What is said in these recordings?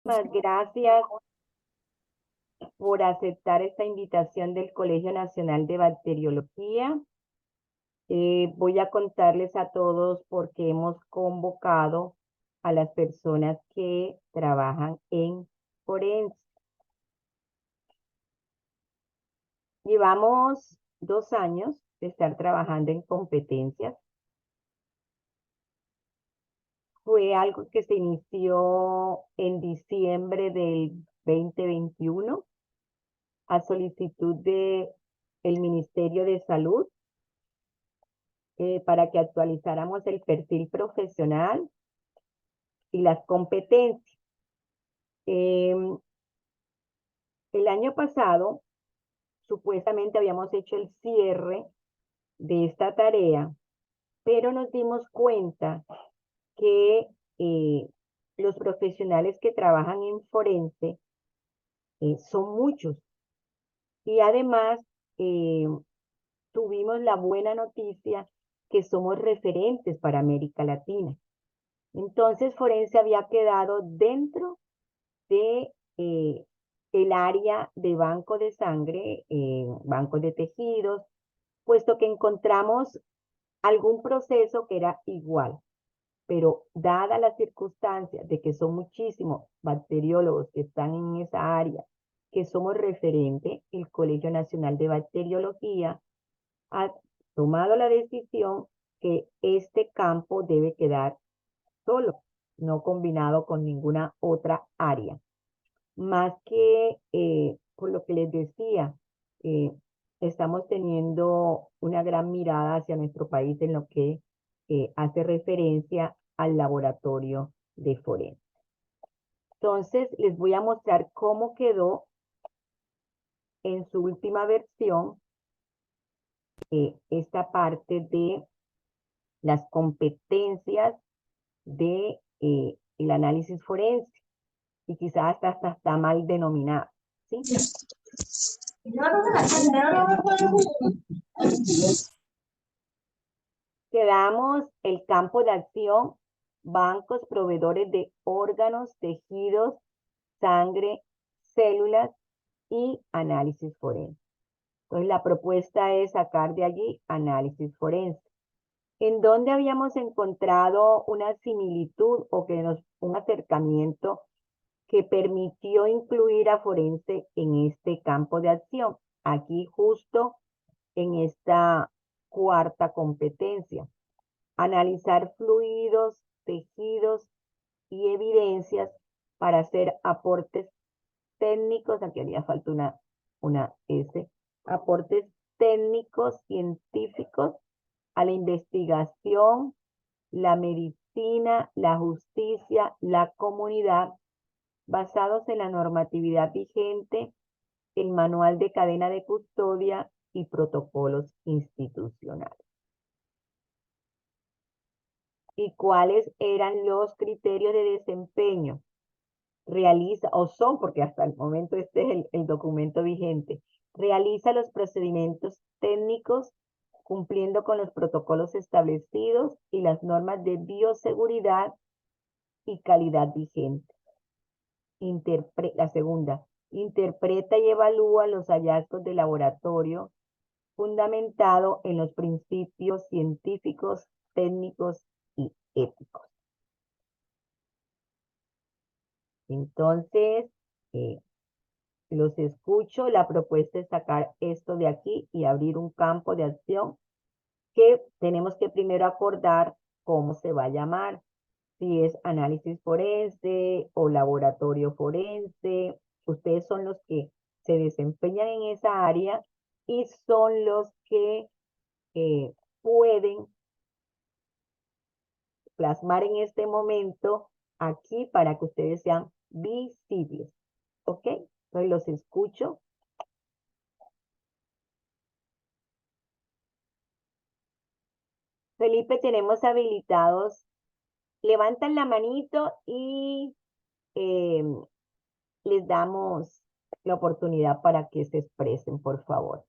Muchas gracias por aceptar esta invitación del Colegio Nacional de Bacteriología. Voy a contarles a todos por qué hemos convocado a las personas que trabajan en forense. Llevamos 2 años de estar trabajando en competencias. Fue algo que se inició en diciembre del 2021 a solicitud de el Ministerio de Salud para que actualizáramos el perfil profesional y las competencias. Em, el año pasado, supuestamente habíamos hecho el cierre de esta tarea, pero nos dimos cuenta que los profesionales que trabajan en forense son muchos y además eh, tuvimos la buena noticia que somos referentes para América Latina. Entonces, forense había quedado dentro de el área de banco de sangre, bancos de tejidos, puesto que encontramos algún proceso que era igual, pero dada la circunstancia de que son muchísimos bacteriólogos que están en esa área, que somos referente, el Colegio Nacional de Bacteriología ha tomado la decisión que este campo debe quedar solo, no combinado con ninguna otra área. Más que, por lo que les decía, eh, estamos teniendo una gran mirada hacia nuestro país en lo que hace referencia al laboratorio de forense. Entonces, les voy a mostrar cómo quedó en su última versión esta parte de las competencias de el análisis forense y quizás hasta está mal denominada, ¿sí? Quedamos el campo de acción, bancos, proveedores de órganos, tejidos, sangre, células y análisis forense. Entonces la propuesta es sacar de allí análisis forense. ¿En dónde habíamos encontrado una similitud o un acercamiento que permitió incluir a forense en este campo de acción? Aquí justo en esta cuarta competencia. Analizar fluidos, tejidos y evidencias para hacer aportes técnicos, aquí haría falta una S, aportes técnicos, científicos a la investigación, la medicina, la justicia, la comunidad, basados en la normatividad vigente, el manual de cadena de custodia y protocolos institucionales. ¿Y cuáles eran los criterios de desempeño? Realiza, o son, porque hasta el momento este es el documento vigente, realiza los procedimientos técnicos cumpliendo con los protocolos establecidos y las normas de bioseguridad y calidad vigentes. La segunda, interpreta y evalúa los hallazgos de laboratorio fundamentado en los principios científicos, técnicos y éticos. Entonces, eh, los escucho. La propuesta es sacar esto de aquí y abrir un campo de acción que tenemos que primero acordar cómo se va a llamar. Si es análisis forense o laboratorio forense. Ustedes son los que se desempeñan en esa área y son los que pueden plasmar en este momento aquí para que ustedes sean visibles. ¿Ok? Entonces los escucho. Felipe, tenemos habilitados. Levantan la manito y eh, les damos la oportunidad para que se expresen, por favor.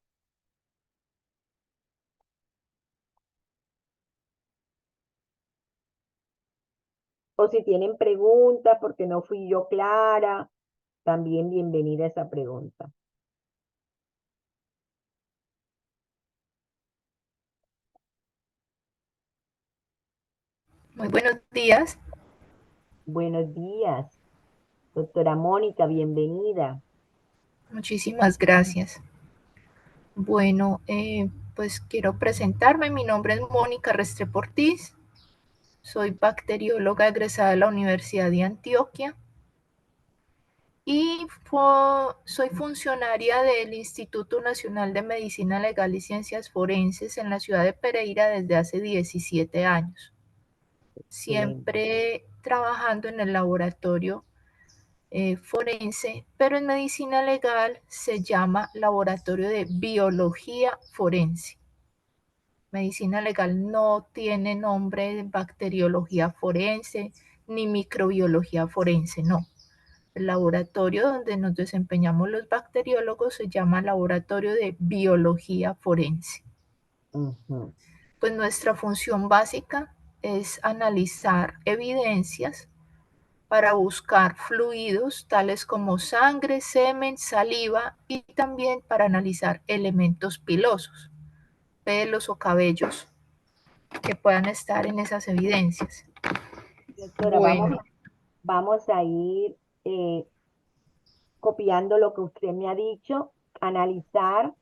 O si tienen preguntas porque no fui yo clara, también bienvenida esa pregunta. Muy buenos días, Buenos días, doctora Mónica, bienvenida. muchísimas gracias. Bueno, pues quiero presentarme. Mi nombre es Mónica Restrepo Ortiz. Soy bacterióloga egresada de la Universidad de Antioquia y soy funcionaria del Instituto Nacional de Medicina Legal y Ciencias Forenses en la ciudad de Pereira desde hace 17 años. Excelente. Siempre trabajando en el laboratorio forense, pero en medicina legal se llama laboratorio de biología forense. Medicina legal no tiene nombre de bacteriología forense ni microbiología forense, no. El laboratorio donde nos desempeñamos los bacteriólogos se llama laboratorio de biología forense. Ujú. Pues nuestra función básica es analizar evidencias para buscar fluidos tales como sangre, semen, saliva y también para analizar elementos pilosos, pelos o cabellos que puedan estar en esas evidencias. Doctora, Bueno, vamos a ir copiando lo que usted me ha dicho, analizar.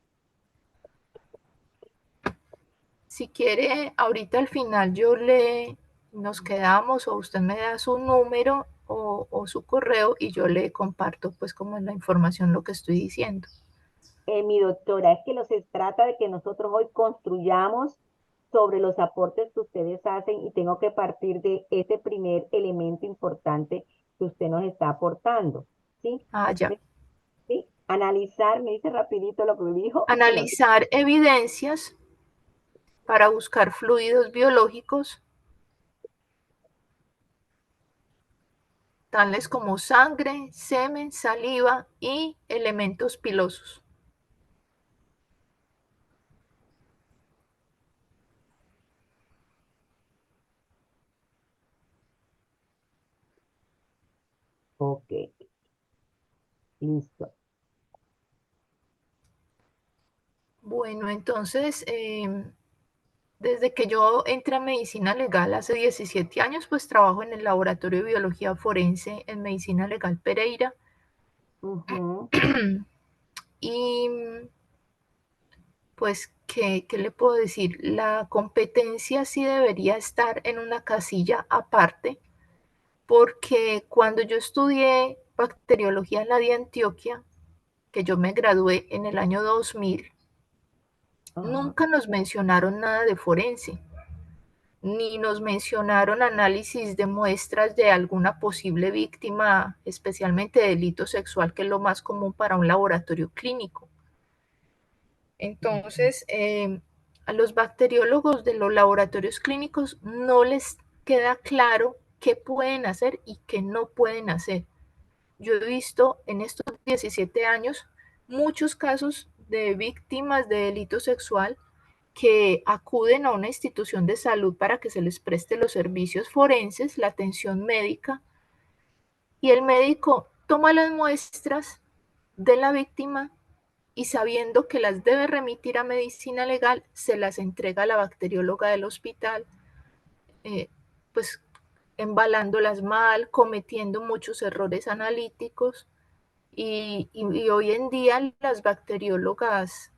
si quiere, ahorita al final nos quedamos o usted me da su número o su correo y yo le comparto pues como la información lo que estoy diciendo. Mi doctora, es que se trata de que nosotros hoy construyamos sobre los aportes que ustedes hacen y tengo que partir de ese primer elemento importante que usted nos está aportando. ¿Sí? Ah, ya. ¿Sí? Analizar, me dice rapidito lo que me dijo, que no. Analizar evidencias para buscar fluidos biológicos tales como sangre, semen, saliva y elementos pilosos. Ok, listo. Bueno, entonces, desde que yo entré a medicina legal hace 17 años, pues trabajo en el laboratorio de biología forense en medicina legal Pereira. Ujú, Y pues, ¿qué le puedo decir? La competencia sí debería estar en una casilla aparte, porque cuando yo estudié bacteriología en la de Antioquia, que yo me gradué en el año 2000, ajá, nunca nos mencionaron nada de forense, ni nos mencionaron análisis de muestras de alguna posible víctima, especialmente de delito sexual, que es lo más común para un laboratorio clínico. ujú, Entonces, a los bacteriólogos de los laboratorios clínicos no les queda claro qué pueden hacer y qué no pueden hacer. Yo he visto en estos 17 años muchos casos de víctimas de delito sexual que acuden a una institución de salud para que se les preste los servicios forenses, la atención médica, y el médico toma las muestras de la víctima y sabiendo que las debe remitir a medicina legal, se las entrega a la bacterióloga del hospital, eh, pues embalándolas mal, cometiendo muchos errores analíticos y hoy en día las bacteriólogas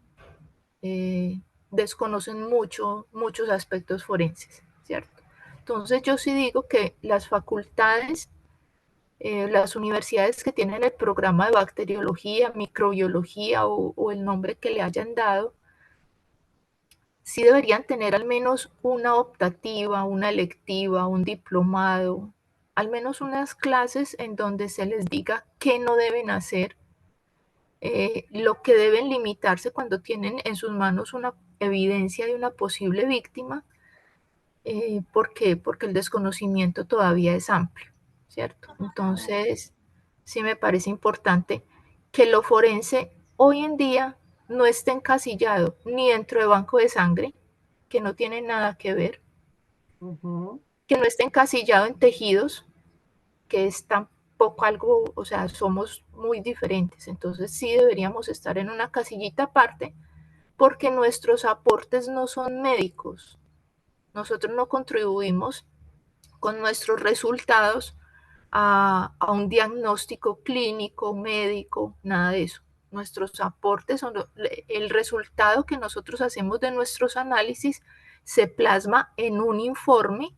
eh, desconocen muchos aspectos forenses, ¿cierto? Entonces yo sí digo que las facultades, las universidades que tienen el programa de bacteriología, microbiología o el nombre que le hayan dado, sí deberían tener al menos una optativa, una electiva, un diplomado, al menos unas clases en donde se les diga qué no deben hacer, lo que deben limitarse cuando tienen en sus manos una evidencia de una posible víctima. ¿Por qué? Porque el desconocimiento todavía es amplio, ¿cierto? Entonces, sí me parece importante que lo forense hoy en día no esté encasillado ni dentro de banco de sangre, que no tiene nada que ver, ujú. que no esté encasillado en tejidos, que es tampoco algo, o sea, somos muy diferentes. Entonces sí deberíamos estar en una casillita aparte porque nuestros aportes no son médicos. Nosotros no contribuimos con nuestros resultados a un diagnóstico clínico, médico, nada de eso. Nuestros aportes son el resultado que nosotros hacemos de nuestros análisis se plasma en un informe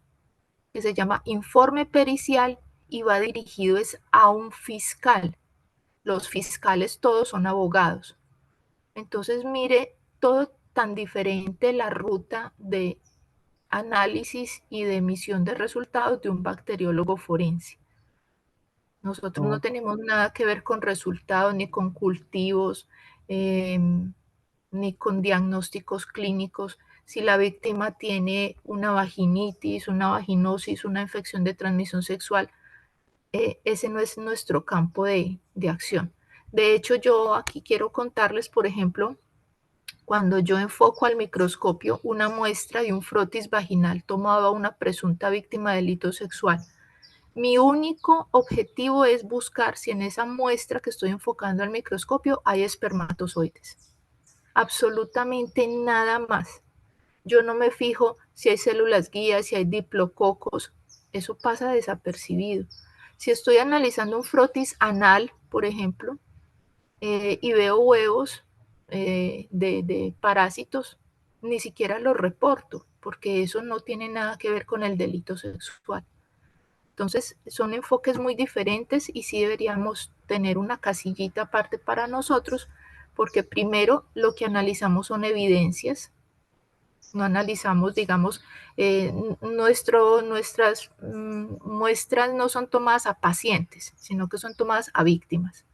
que se llama informe pericial y va dirigido es a un fiscal. Los fiscales todos son abogados. Entonces, mire todo tan diferente la ruta de análisis y de emisión de resultados de un bacteriólogo forense. Nosotros no No, tenemos nada que ver con resultados, ni con cultivos, eh, ni con diagnósticos clínicos. Si la víctima tiene una vaginitis, una vaginosis, una infección de transmisión sexual, ese no es nuestro campo de acción. De hecho, yo aquí quiero contarles, por ejemplo, cuando yo enfoco al microscopio una muestra de un frotis vaginal tomado a una presunta víctima de delito sexual, mi único objetivo es buscar si en esa muestra que estoy enfocando al microscopio hay espermatozoides. Absolutamente nada más. Yo no me fijo si hay células guías, si hay diplococos. Eso pasa desapercibido. Si estoy analizando un frotis anal, por ejemplo, y veo huevos de parásitos, ni siquiera los reporto, porque eso no tiene nada que ver con el delito sexual. Entonces, son enfoques muy diferentes y sí deberíamos tener una casillita aparte para nosotros, porque primero lo que analizamos son evidencias, no analizamos, digamos, nuestras muestras no son tomadas a pacientes, sino que son tomadas a víctimas.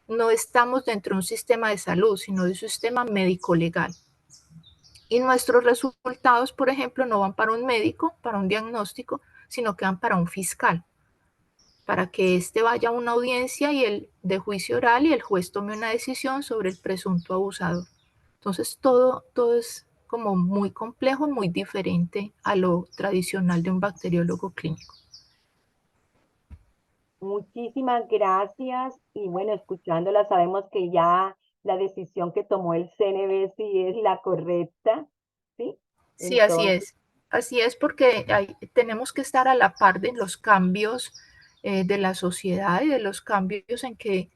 No estamos dentro de un sistema de salud, sino de un sistema médico-legal. Y nuestros resultados, por ejemplo, no van para un médico, para un diagnóstico, sino que van para un fiscal, para que éste vaya a una audiencia y el de juicio oral y el juez tome una decisión sobre el presunto abusador. Entonces todo es como muy complejo, muy diferente a lo tradicional de un bacteriólogo clínico. muchísimas gracias y bueno, escuchándola sabemos que ya la decisión que tomó el CNB sí es la correcta, ¿sí? Sí, así Entonces, es. Así es porque tenemos que estar a la par de los cambios de la sociedad y de los cambios en que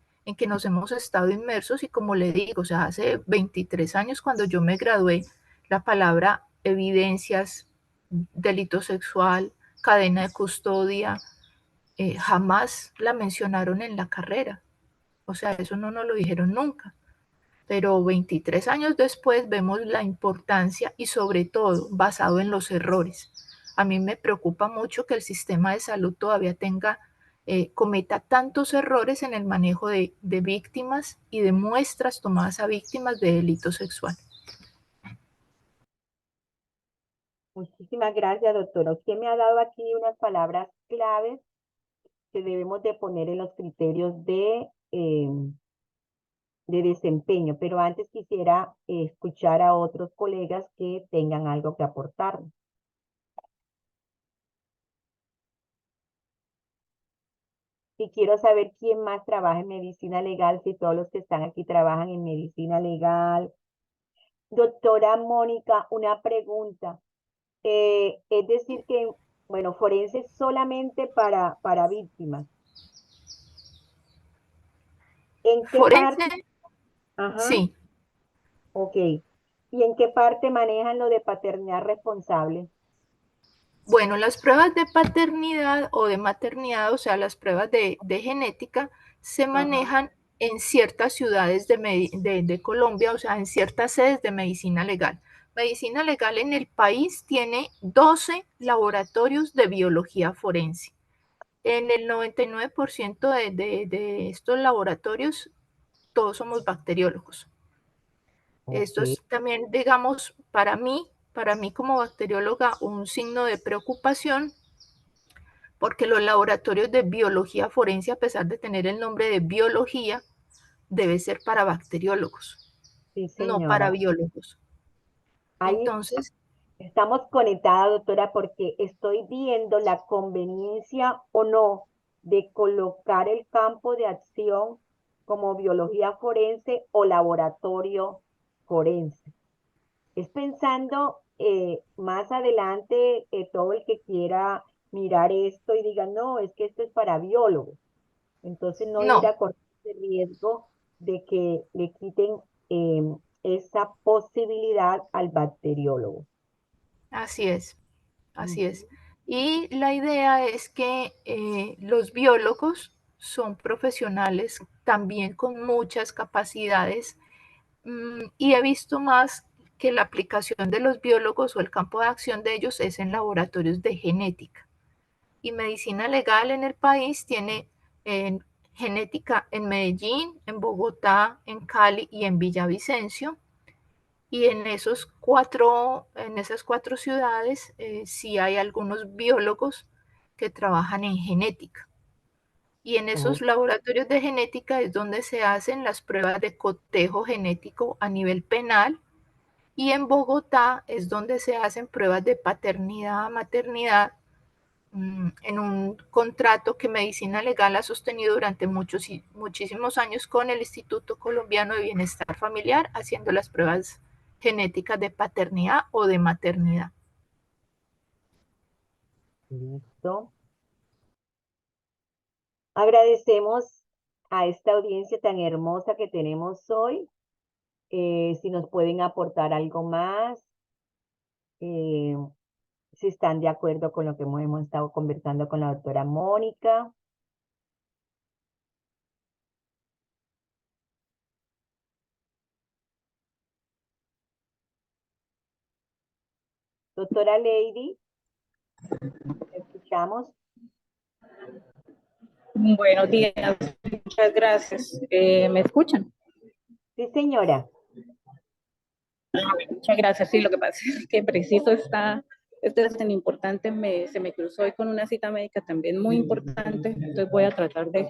nos hemos estado inmersos. Y como le digo, o sea, hace 23 años cuando yo me gradué, la palabra evidencias, delito sexual, cadena de custodia, jamás la mencionaron en la carrera. O sea, eso no nos lo dijeron nunca, pero 23 años después vemos la importancia y sobre todo basado en los errores. A mí me preocupa mucho que el sistema de salud todavía cometa tantos errores en el manejo de víctimas y de muestras tomadas a víctimas de delito sexual. muchísimas gracias, doctora. Usted me ha dado aquí unas palabras claves que debemos de poner en los criterios de desempeño, pero antes quisiera escuchar a otros colegas que tengan algo que aportar. Y quiero saber quién más trabaja en medicina legal, si todos los que están aquí trabajan en medicina legal. Doctora Mónica, una pregunta. Es decir que, bueno, forense solamente para víctimas. ¿En qué Forense, parte? Ajá, sí. ok. ¿Y en qué parte manejan lo de paternidad responsable? Bueno, las pruebas de paternidad o de maternidad, o sea, las pruebas de genética, se Ajá, manejan en ciertas ciudades de Colombia, o sea, en ciertas sedes de medicina legal. Medicina legal en el país tiene 12 laboratorios de biología forense. En el 99% de estos laboratorios, todos somos bacteriólogos. ok. Esto es también, digamos, para mí como bacterióloga, un signo de preocupación porque los laboratorios de biología forense, a pesar de tener el nombre de biología, debe ser para bacteriólogos, Sí, no para señora. biólogos. Ahí Entonces, estamos conectadas, doctora, porque estoy viendo la conveniencia o no de colocar el campo de acción como biología forense o laboratorio forense. Es pensando más adelante todo el que quiera mirar esto y diga, no, es que esto es para biólogos. Entonces no ir No, a correr el riesgo de que le quiten esa posibilidad al bacteriólogo. así es, así es. Ujú. Y la idea es que los biólogos son profesionales también con muchas capacidades y he visto más que la aplicación de los biólogos o el campo de acción de ellos es en laboratorios de genética. Y medicina legal en el país tiene genética en Medellín, en Bogotá, en Cali y en Villavicencio. Y en esas cuatro ciudades sí hay algunos biólogos que trabajan en genética. Y en esos Oh, laboratorios de genética es donde se hacen las pruebas de cotejo genético a nivel penal. Y en Bogotá es donde se hacen pruebas de paternidad, maternidad, en un contrato que Medicina Legal ha sostenido durante muchísimos años con el Instituto Colombiano de Bienestar Familiar, haciendo las pruebas genéticas de paternidad o de maternidad. listo. Agradecemos a esta audiencia tan hermosa que tenemos hoy. Si nos pueden aportar algo más, eh, si están de acuerdo con lo que hemos estado conversando con la doctora Mónica. Doctora Lady, escuchamos. Buenos días, muchas gracias. ¿Me escuchan? Sí, señora. Muchas gracias. Sí, lo que pasa es que preciso esto es tan importante, se me cruzó hoy con una cita médica también muy importante, entonces voy a tratar de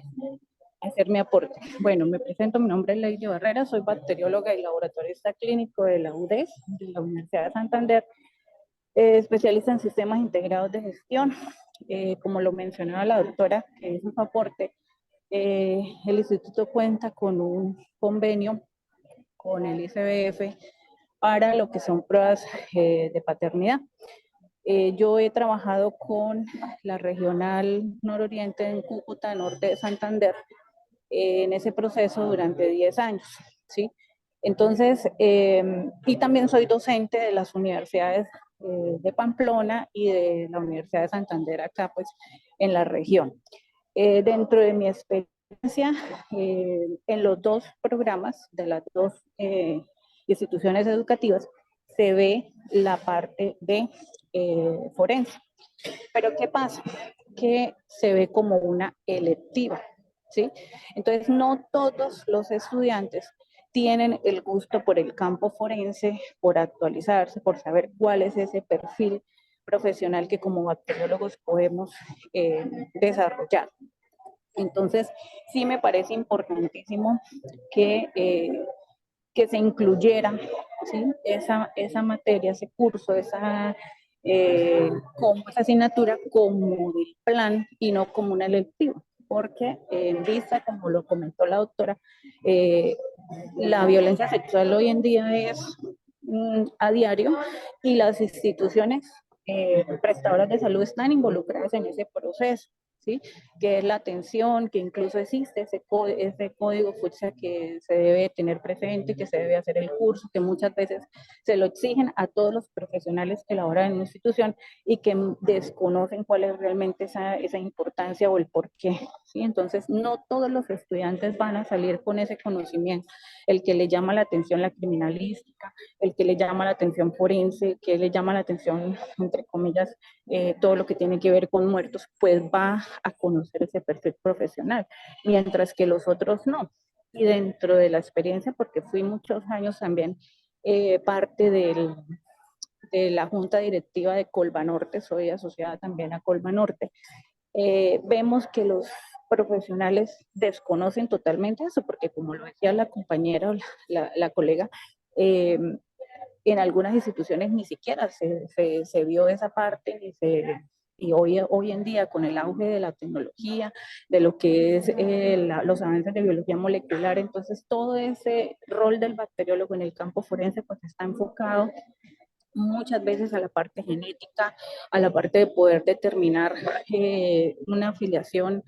hacer mi aporte. Bueno, me presento, mi nombre es Lady Barrera, soy bacterióloga y laboratorista clínico de la UDES, de la Universidad de Santander, especialista en sistemas integrados de gestión. Como lo mencionaba la doctora, que es un aporte, el instituto cuenta con un convenio con el ICBF para lo que son pruebas de paternidad. Yo he trabajado con la regional nororiente en Cúcuta, norte de Santander, en ese proceso durante 10 años, ¿sí? Entonces, y también soy docente de las universidades de Pamplona y de la Universidad de Santander acá, pues, en la región. Dentro de mi experiencia en los dos programas de las dos instituciones educativas se ve la parte de forense. Pero ¿qué pasa? Que se ve como una electiva, ¿sí? Entonces no todos los estudiantes tienen el gusto por el campo forense, por actualizarse, por saber cuál es ese perfil profesional que como bacteriólogos podemos desarrollar. Entonces, sí me parece importantísimo que se incluyera, ¿sí? esa materia, ese curso, como esa asignatura como del plan y no como una electiva, porque en vista, como lo comentó la doctora, eh, la violencia sexual hoy en día es a diario y las instituciones prestadoras de salud están involucradas en ese proceso, ¿sí? Que es la atención, que incluso existe ese código FUTSA que se debe tener presente, que se debe hacer el curso, que muchas veces se lo exigen a todos los profesionales que laboran en una institución y que desconocen cuál es realmente esa importancia o el por qué, ¿sí? Entonces, no todos los estudiantes van a salir con ese conocimiento. El que le llama la atención la criminalística, el que le llama la atención forense, que le llama la atención, entre comillas, todo lo que tiene que ver con muertos, pues va a conocer ese perfil profesional, mientras que los otros no. Y dentro de la experiencia, porque fui muchos años también parte de la junta directiva de Colba Norte, soy asociada también a Colba Norte, vemos que los profesionales desconocen totalmente eso, porque como lo decía la compañera o la colega, en algunas instituciones ni siquiera se vio esa parte, y hoy en día con el auge de la tecnología, de lo que es los avances de biología molecular, entonces todo ese rol del bacteriólogo en el campo forense pues está enfocado muchas veces a la parte genética, a la parte de poder determinar una afiliación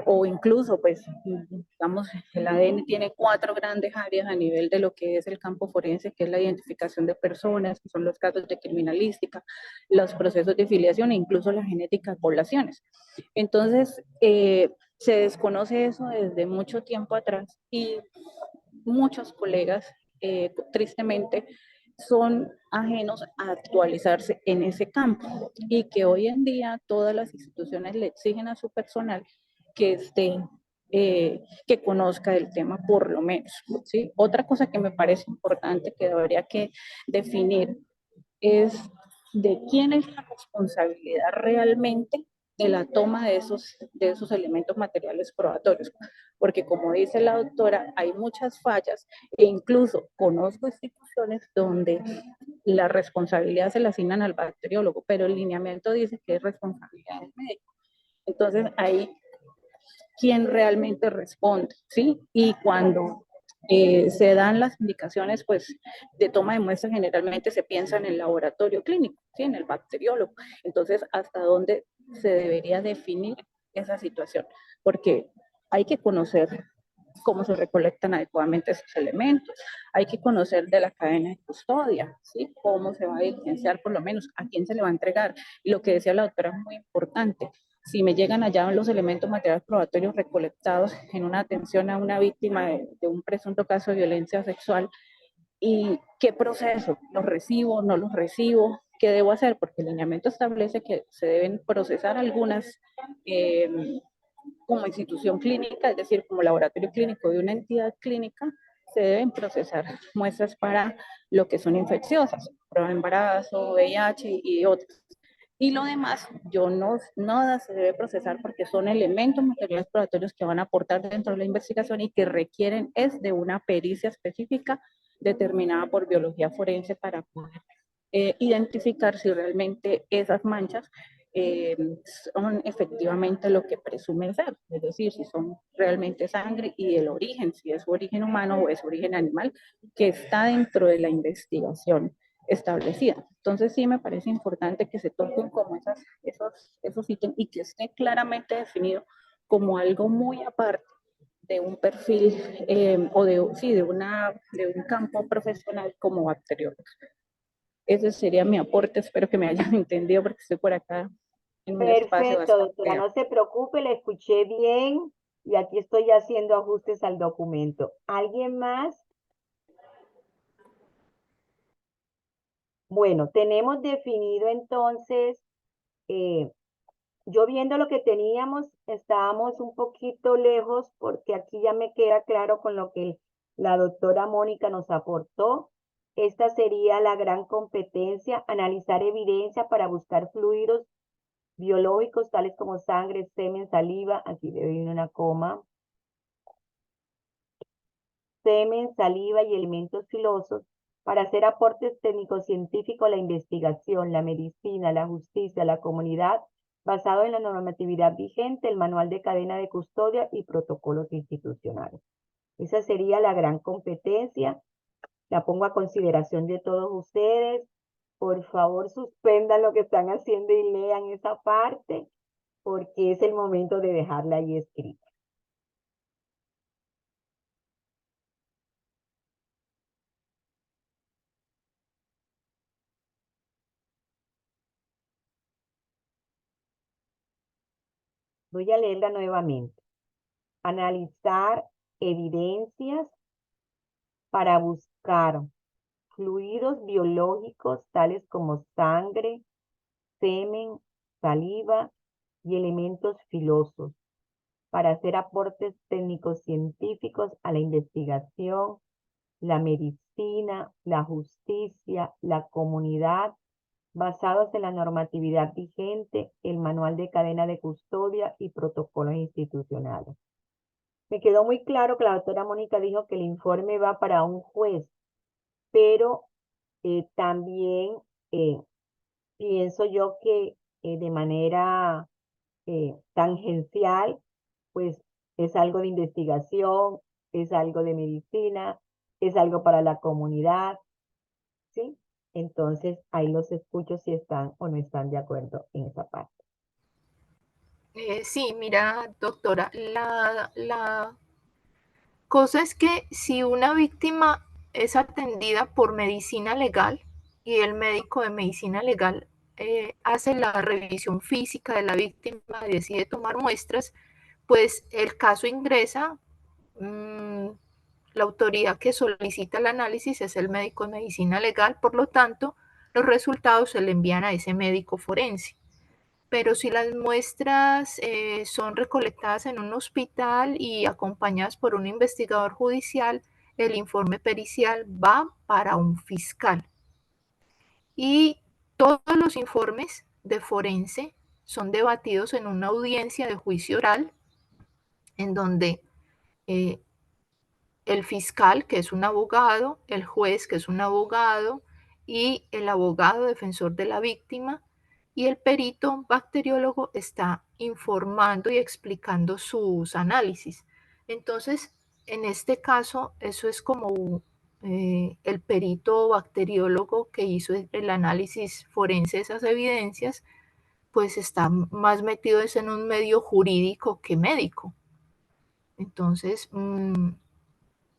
o incluso, pues, digamos, el ADN tiene 4 grandes áreas a nivel de lo que es el campo forense, que es la identificación de personas, que son los casos de criminalística, los procesos de filiación e incluso la genética de poblaciones. Entonces, se desconoce eso desde mucho tiempo atrás y muchos colegas, tristemente, son ajenos a actualizarse en ese campo y que hoy en día todas las instituciones le exigen a su personal que esté, que conozca el tema por lo menos, ¿sí? Otra cosa que me parece importante que debería que definir es de quién es la responsabilidad realmente de la toma de esos elementos materiales probatorios. Porque como dice la doctora, hay muchas fallas e incluso conozco instituciones donde la responsabilidad se la asignan al bacteriólogo, pero el lineamiento dice que es responsabilidad del médico. Entonces ahí, ¿quién realmente responde? ¿Sí? Y cuando se dan las indicaciones pues, de toma de muestras, generalmente se piensa en el laboratorio clínico, ¿sí? En el bacteriólogo. Entonces, ¿hasta dónde se debería definir esa situación? Porque hay que conocer cómo se recolectan adecuadamente esos elementos, hay que conocer de la cadena de custodia, ¿sí? Cómo se va a diligenciar, por lo menos, a quién se le va a entregar. Y lo que decía la doctora es muy importante. Si me llegan allá los elementos materiales probatorios recolectados en una atención a una víctima de un presunto caso de violencia sexual, ¿y qué proceso? ¿Los recibo? ¿No los recibo? ¿Qué debo hacer? Porque el lineamiento establece que se deben procesar algunas como institución clínica, es decir, como laboratorio clínico de una entidad clínica, se deben procesar muestras para lo que son infecciosas, prueba de embarazo, VIH y otras. Y lo demás, nada se debe procesar porque son elementos materiales probatorios que van a aportar dentro de la investigación y que requieren es de una pericia específica determinada por biología forense para poder identificar si realmente esas manchas son efectivamente lo que presumen ser, es decir, si son realmente sangre y el origen, si es origen humano o es origen animal, que está dentro de la investigación establecida. Entonces sí me parece importante que se toquen como esos ítems y que esté claramente definido como algo muy aparte de un perfil o de un campo profesional como bacteriólogo. Ese sería mi aporte, espero que me hayan entendido porque estoy por acá en un espacio Perfecto, bastante doctora, no se preocupe, le escuché bien y aquí estoy haciendo ajustes al documento. ¿Alguien más? Bueno, tenemos definido entonces, eh, yo viendo lo que teníamos, estábamos un poquito lejos porque aquí ya me queda claro con lo que la doctora Mónica nos aportó. Esta sería la gran competencia, analizar evidencia para buscar fluidos biológicos tales como sangre, semen, saliva, aquí le doy una coma, semen, saliva y elementos filosos para hacer aportes técnico-científicos a la investigación, la medicina, la justicia, la comunidad, basado en la normatividad vigente, el manual de cadena de custodia y protocolos institucionales. Esa sería la gran competencia. La pongo a consideración de todos ustedes. Por favor, suspendan lo que están haciendo y lean esa parte, porque es el momento de dejarla ahí escrita. Voy a leerla nuevamente. Analizar evidencias para buscar fluidos biológicos tales como sangre, semen, saliva y elementos filosos para hacer aportes técnicos científicos a la investigación, la medicina, la justicia, la comunidad, basados en la normatividad vigente, el manual de cadena de custodia y protocolos institucionales. Me quedó muy claro que la doctora Mónica dijo que el informe va para un juez, pero también pienso yo que de manera tangencial, pues es algo de investigación, es algo de medicina, es algo para la comunidad, ¿sí? Entonces ahí los escucho si están o no están de acuerdo en esa parte. Sí, mira, doctora, la cosa es que si una víctima es atendida por medicina legal y el médico de medicina legal hace la revisión física de la víctima y decide tomar muestras, pues el caso ingresa, la autoridad que solicita el análisis es el médico de medicina legal, por lo tanto, los resultados se le envían a ese médico forense. Pero si las muestras son recolectadas en un hospital y acompañadas por un investigador judicial, el informe pericial va para un fiscal. Y todos los informes de forense son debatidos en una audiencia de juicio oral, en donde eh, el fiscal, que es un abogado, el juez, que es un abogado, y el abogado defensor de la víctima, y el perito bacteriólogo está informando y explicando sus análisis. Entonces, en este caso, eso es como el perito bacteriólogo que hizo el análisis forense de esas evidencias, pues está más metido en un medio jurídico que médico. Entonces,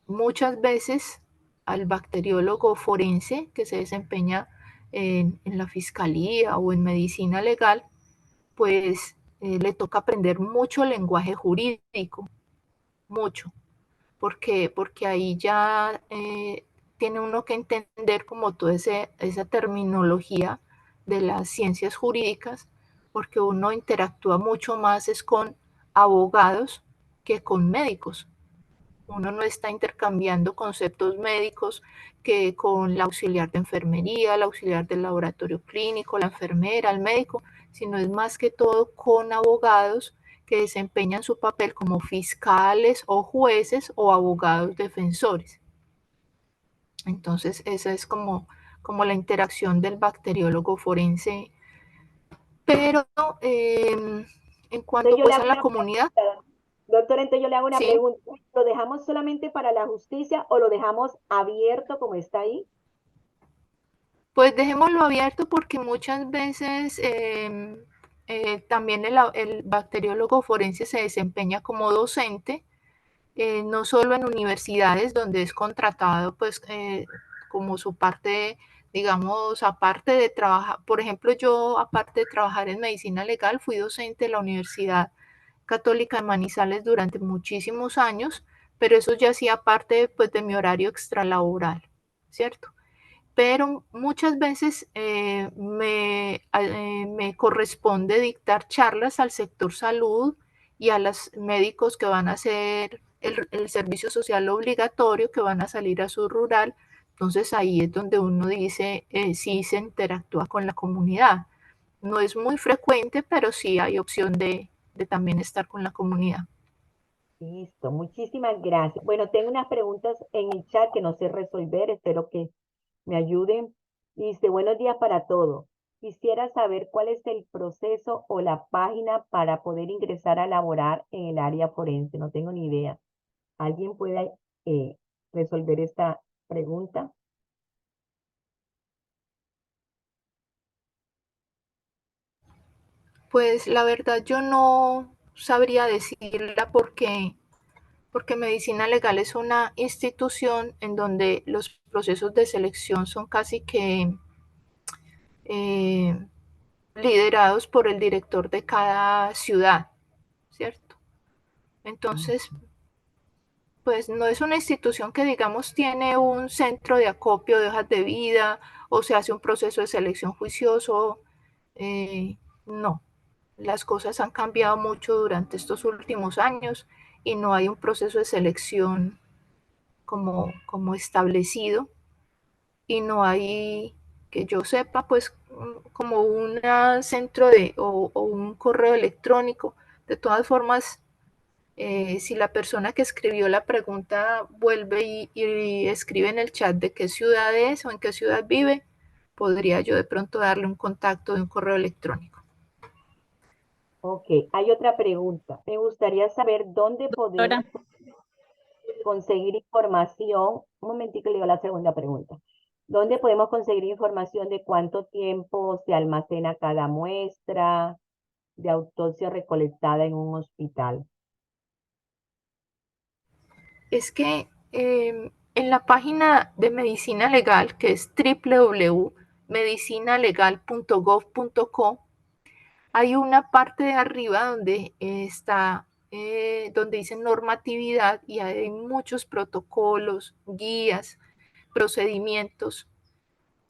muchas veces al bacteriólogo forense que se desempeña en la fiscalía o en medicina legal, pues le toca aprender mucho lenguaje jurídico, mucho, porque ahí ya tiene uno que entender como toda esa terminología de las ciencias jurídicas, porque uno interactúa mucho más es con abogados que con médicos. Uno no está intercambiando conceptos médicos que con la auxiliar de enfermería, la auxiliar del laboratorio clínico, la enfermera, el médico, sino es más que todo con abogados que desempeñan su papel como fiscales o jueces o abogados defensores. Entonces, esa es como la interacción del bacteriólogo forense. Pero en cuanto Entonces yo le pues a hago la una comunidad, pregunta, doctor, entonces yo le hago una sí, pregunta. ¿Lo dejamos solamente para la justicia o lo dejamos abierto como está ahí? pues dejémoslo abierto porque muchas veces también el bacteriólogo forense se desempeña como docente, no solo en universidades donde es contratado, pues como su parte, digamos, aparte de trabajar, por ejemplo, yo aparte de trabajar en medicina legal, fui docente de la Universidad Católica de Manizales durante muchísimos años, pero eso ya hacía parte pues, de mi horario extralaboral, ¿cierto? Pero muchas veces me corresponde dictar charlas al sector salud y a los médicos que van a hacer el servicio social obligatorio, que van a salir a su rural. Entonces ahí es donde uno dice, sí se interactúa con la comunidad. No es muy frecuente, pero sí hay opción de también estar con la comunidad. Listo, muchísimas gracias. Bueno, tengo unas preguntas en el chat que no sé resolver, espero que me ayuden. Dice, buenos días para todos. Quisiera saber cuál es el proceso o la página para poder ingresar a laborar en el área forense. No tengo ni idea. ¿Alguien puede eh, resolver esta pregunta? Pues la verdad yo no sabría decirla porque medicina legal es una institución en donde los procesos de selección son casi que eh, liderados por el director de cada ciudad, ¿cierto? Entonces, pues no es una institución que digamos tiene un centro de acopio de hojas de vida o se hace un proceso de selección juicioso. No, las cosas han cambiado mucho durante estos últimos años y no hay un proceso de selección como establecido y no hay, que yo sepa, pues como un centro o un correo electrónico. De todas formas, si la persona que escribió la pregunta vuelve y escribe en el chat de qué ciudad es o en qué ciudad vive, podría yo de pronto darle un contacto de un correo electrónico. Ok, hay otra pregunta. Me gustaría saber dónde podemos Ahora, conseguir información. Un momentico, le digo la segunda pregunta. ¿Dónde podemos conseguir información de cuánto tiempo se almacena cada muestra de autopsia recolectada en un hospital? Es que en la página de medicina legal, que es www.medicinalegal.gov.co, hay una parte de arriba donde donde dice normatividad y hay muchos protocolos, guías, procedimientos,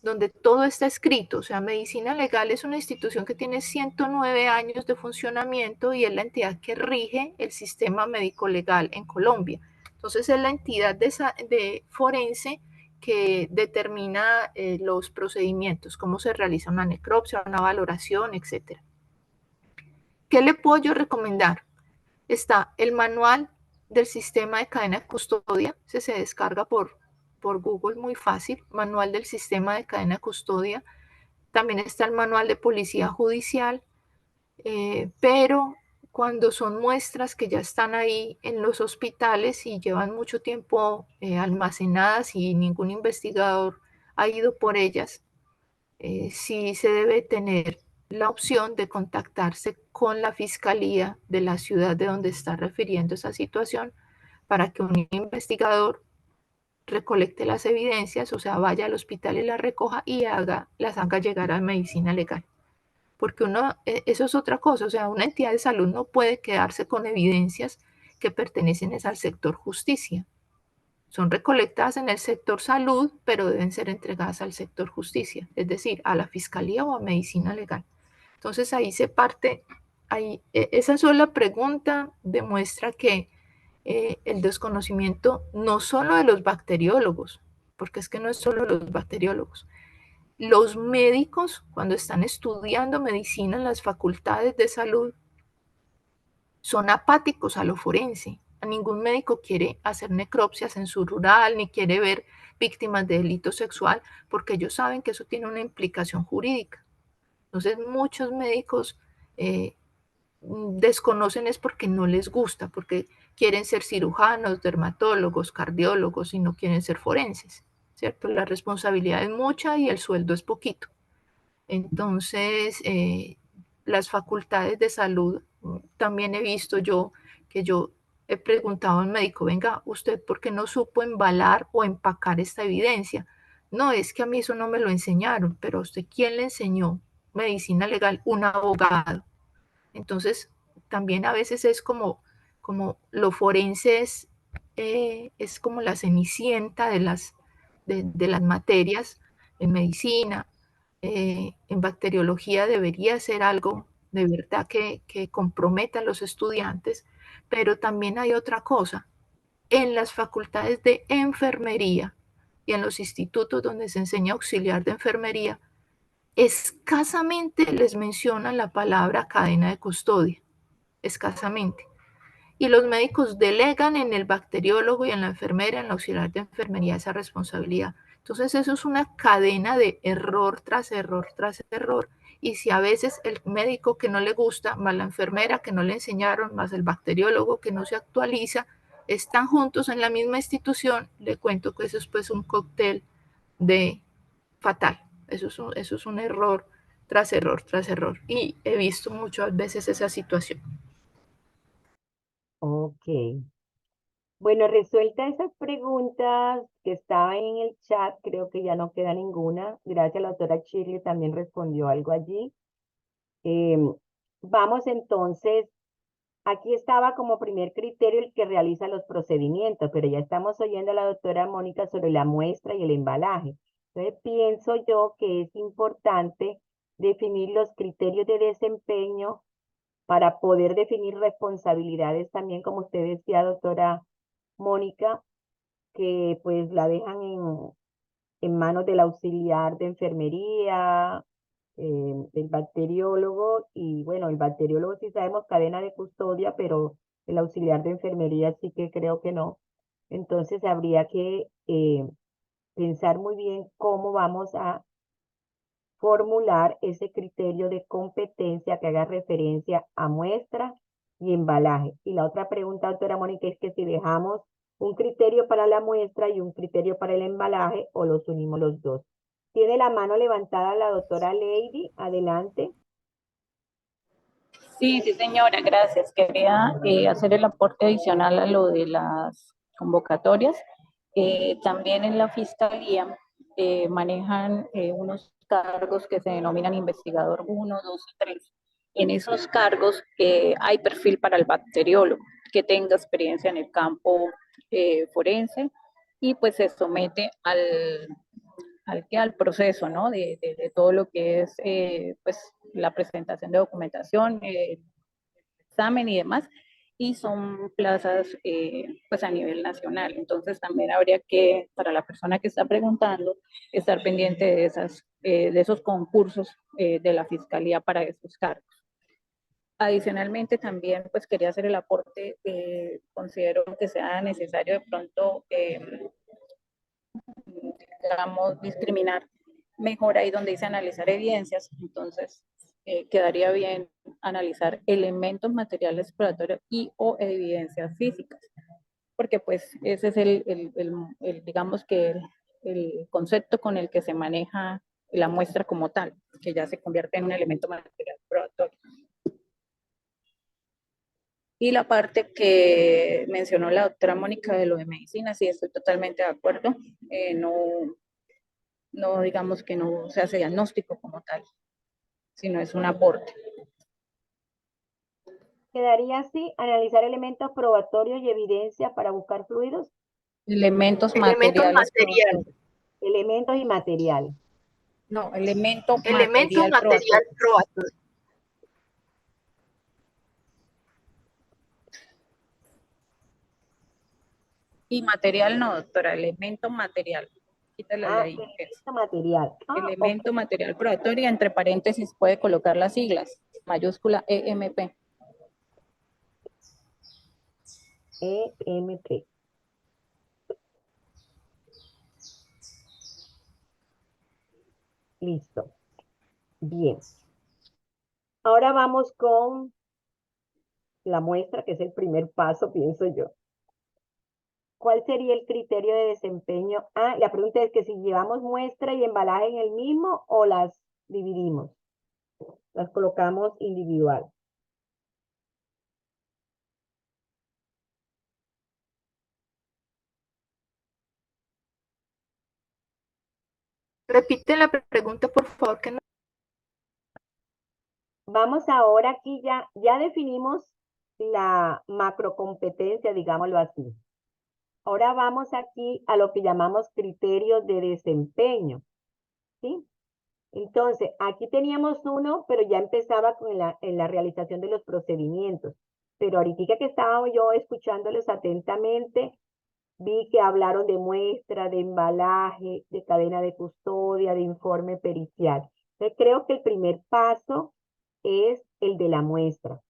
donde todo está escrito. O sea, Medicina Legal es una institución que tiene 109 años de funcionamiento y es la entidad que rige el sistema médico legal en Colombia. Entonces es la entidad de forense que determina los procedimientos, cómo se realiza una necropsia, una valoración, etc. ¿Qué le puedo yo recomendar? Está el manual del sistema de cadena de custodia, se descarga por Google muy fácil, manual del sistema de cadena de custodia. También está el manual de policía judicial, pero cuando son muestras que ya están ahí en los hospitales y llevan mucho tiempo almacenadas y ningún investigador ha ido por ellas, sí se debe tener la opción de contactarse con la fiscalía de la ciudad de donde está refiriendo esa situación para que un investigador recolecte las evidencias, o sea, vaya al hospital y las recoja y las haga llegar a medicina legal. Porque eso es otra cosa, o sea, una entidad de salud no puede quedarse con evidencias que pertenecen al sector justicia. Son recolectadas en el sector salud, pero deben ser entregadas al sector justicia, es decir, a la fiscalía o a medicina legal. Entonces ahí se parte, esa sola pregunta demuestra que el desconocimiento no solo de los bacteriólogos, porque es que no es solo los bacteriólogos, los médicos cuando están estudiando medicina en las facultades de salud son apáticos a lo forense. A ningún médico quiere hacer necropsias en su rural, ni quiere ver víctimas de delito sexual, porque ellos saben que eso tiene una implicación jurídica. Entonces muchos médicos desconocen es porque no les gusta, porque quieren ser cirujanos, dermatólogos, cardiólogos y no quieren ser forenses, ¿cierto? La responsabilidad es mucha y el sueldo es poquito. Entonces, las facultades de salud, también he visto yo he preguntado al médico, venga, ¿usted por qué no supo embalar o empacar esta evidencia? No, es que a mí eso no me lo enseñaron, pero ¿a usted quién le enseñó medicina legal? Un abogado. Entonces, también a veces es como lo forense es como la cenicienta de las materias en medicina, en bacteriología debería ser algo de verdad que comprometa a los estudiantes, pero también hay otra cosa. En las facultades de enfermería y en los institutos donde se enseña auxiliar de enfermería, escasamente les mencionan la palabra cadena de custodia, escasamente. Y los médicos delegan en el bacteriólogo y en la enfermera, en el auxiliar de enfermería, esa responsabilidad. Entonces eso es una cadena de error tras error tras error. Y si a veces el médico que no le gusta, más la enfermera que no le enseñaron, más el bacteriólogo que no se actualiza, están juntos en la misma institución, le cuento que eso es pues un cóctel de fatal. Eso es un error tras error tras error. Y he visto muchas veces esa situación. Ok. Bueno, resuelta esas preguntas que estaban en el chat, creo que ya no queda ninguna. Gracias, la doctora Shirley también respondió algo allí. Em, Vamos entonces, aquí estaba como primer criterio el que realiza los procedimientos, pero ya estamos oyendo a la doctora Mónica sobre la muestra y el embalaje. Entonces, pienso yo que es importante definir los criterios de desempeño para poder definir responsabilidades también, como usted decía, doctora Mónica, que pues la dejan en manos del auxiliar de enfermería, del bacteriólogo, y bueno, el bacteriólogo sí sabemos cadena de custodia, pero el auxiliar de enfermería sí que creo que no. Entonces habría que pensar muy bien cómo vamos a formular ese criterio de competencia que haga referencia a muestra y embalaje. Y la otra pregunta, doctora Mónica, es que si dejamos un criterio para la muestra y un criterio para el embalaje o los unimos los dos. Tiene la mano levantada la doctora Lady. Adelante. Sí, sí, señora, gracias. Quería hacer el aporte adicional a lo de las convocatorias. También en la Fiscalía manejan unos cargos que se denominan investigador 1, 2 y 3. En esos cargos hay perfil para el bacteriólogo que tenga experiencia en el campo forense y pues se somete al proceso, ¿no? De todo lo que es pues la presentación de documentación, examen y demás, y son plazas pues a nivel nacional. Entonces también habría que, para la persona que está preguntando, estar pendiente de esos concursos de la Fiscalía para esos cargos. Adicionalmente, también pues quería hacer el aporte, considero que sea necesario de pronto, digamos, discriminar mejor ahí donde dice analizar evidencias, entonces quedaría bien analizar elementos materiales exploratorios y o evidencias físicas, porque pues ese es digamos que el concepto con el que se maneja la muestra como tal, que ya se convierte en un elemento material probatorio. Y la parte que mencionó la doctora Mónica de lo de medicina, sí, estoy totalmente de acuerdo. No digamos que no se hace diagnóstico como tal, sino es un aporte. Quedaría así, analizar elementos probatorios y evidencia para buscar fluidos. Elementos materiales materiales. Elementos y materiales. No, elemento material probatorio. Y material no, doctora, elemento material. Quítale ahí. Elemento material. Elemento material probatorio, entre paréntesis puede colocar las siglas, mayúscula EMP. EMP. Listo. Bien. Ahora vamos con la muestra, que es el primer paso, pienso yo. ¿Cuál sería el criterio de desempeño? La pregunta es que si llevamos muestra y embalaje en el mismo o las dividimos. Las colocamos individual. Repite la pregunta, por favor, que no. Vamos ahora aquí, ya definimos la macrocompetencia, digámoslo así. Ahora vamos aquí a lo que llamamos criterios de desempeño, ¿sí? Entonces, aquí teníamos uno, pero ya empezaba en la realización de los procedimientos. Pero ahorita que estaba yo escuchándolos atentamente, vi que hablaron de muestra, de embalaje, de cadena de custodia, de informe pericial. Entonces, creo que el primer paso es el de la muestra.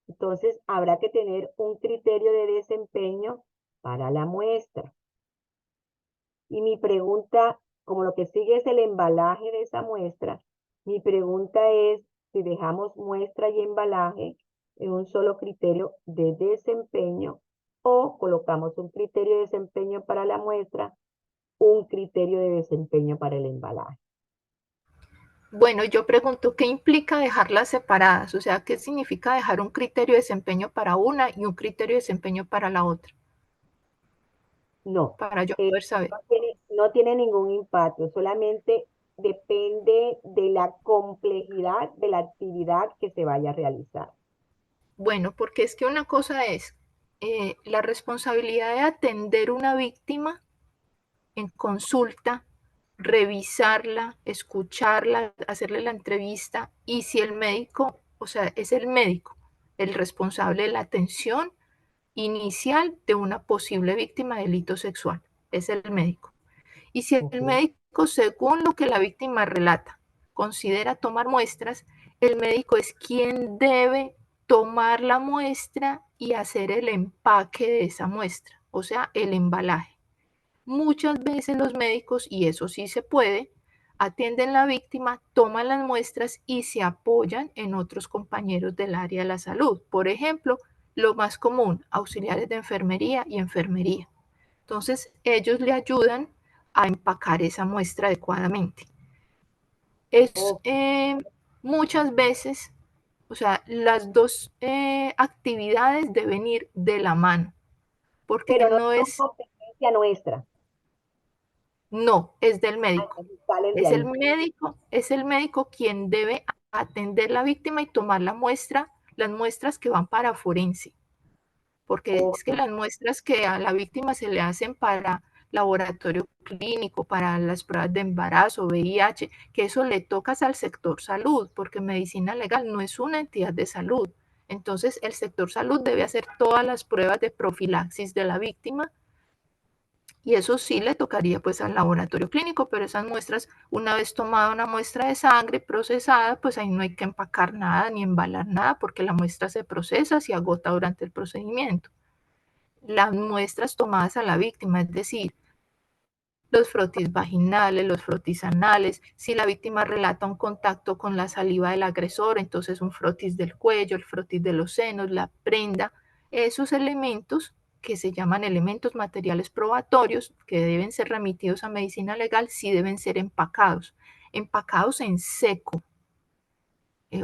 Entonces, habrá que tener un criterio de desempeño para la muestra. Y mi pregunta, como lo que sigue es el embalaje de esa muestra, mi pregunta es si dejamos muestra y embalaje en un solo criterio de desempeño o colocamos un criterio de desempeño para la muestra, un criterio de desempeño para el embalaje. Bueno, yo pregunto, ¿qué implica dejarlas separadas? O sea, ¿qué significa dejar un criterio de desempeño para una y un criterio de desempeño para la otra? No, para yo poder saber. No tiene ningún impacto, solamente depende de la complejidad de la actividad que se vaya a realizar. Bueno, porque es que una cosa es la responsabilidad de atender una víctima en consulta, revisarla, escucharla, hacerle la entrevista, y si el médico, o sea, es el médico el responsable de la atención inicial de una posible víctima de delito sexual, es el médico. Y si el médico, según lo que la víctima relata, considera tomar muestras, el médico es quien debe tomar la muestra y hacer el empaque de esa muestra, o sea, el embalaje. Muchas veces los médicos, y eso sí se puede, atienden la víctima, toman las muestras y se apoyan en otros compañeros del área de la salud. Por ejemplo, lo más común, auxiliares de enfermería y enfermería. Entonces, ellos le ayudan a empacar esa muestra adecuadamente. Muchas veces, o sea, las dos actividades deben ir de la mano, porque Pero no no son es, competencia nuestra. no, es del médico. Entonces salen de Es ahí. es el médico quien debe atender la víctima y tomar la muestra, las muestras que van para forense, porque es que las muestras que a la víctima se le hacen para laboratorio clínico, para las pruebas de embarazo, VIH, que eso le tocas al sector salud, porque medicina legal no es una entidad de salud. Entonces, el sector salud debe hacer todas las pruebas de profilaxis de la víctima y eso sí le tocaría pues al laboratorio clínico, pero esas muestras, una vez tomada una muestra de sangre procesada, pues ahí no hay que empacar nada ni embalar nada porque la muestra se procesa, se agota durante el procedimiento. Las muestras tomadas a la víctima, es decir, los frotis vaginales, los frotis anales, si la víctima relata un contacto con la saliva del agresor, entonces un frotis del cuello, el frotis de los senos, la prenda, esos elementos que se llaman elementos materiales probatorios, que deben ser remitidos a medicina legal, sí deben ser empacados en seco.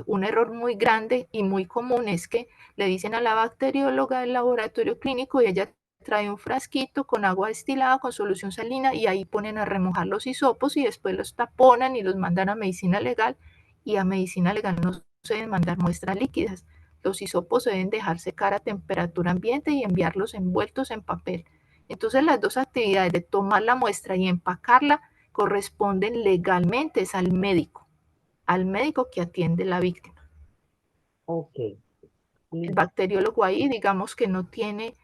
Un error muy grande y muy común es que le dicen a la bacterióloga del laboratorio clínico y ella trae un frasquito con agua destilada, con solución salina y ahí ponen a remojar los hisopos y después los taponan y los mandan a medicina legal y a medicina legal no se deben mandar muestras líquidas. Los hisopos se deben dejar secar a temperatura ambiente y enviarlos envueltos en papel. Entonces las dos actividades de tomar la muestra y empacarla corresponden legalmente es al médico que atiende la víctima. Ok. El bacteriólogo ahí, digamos que no tiene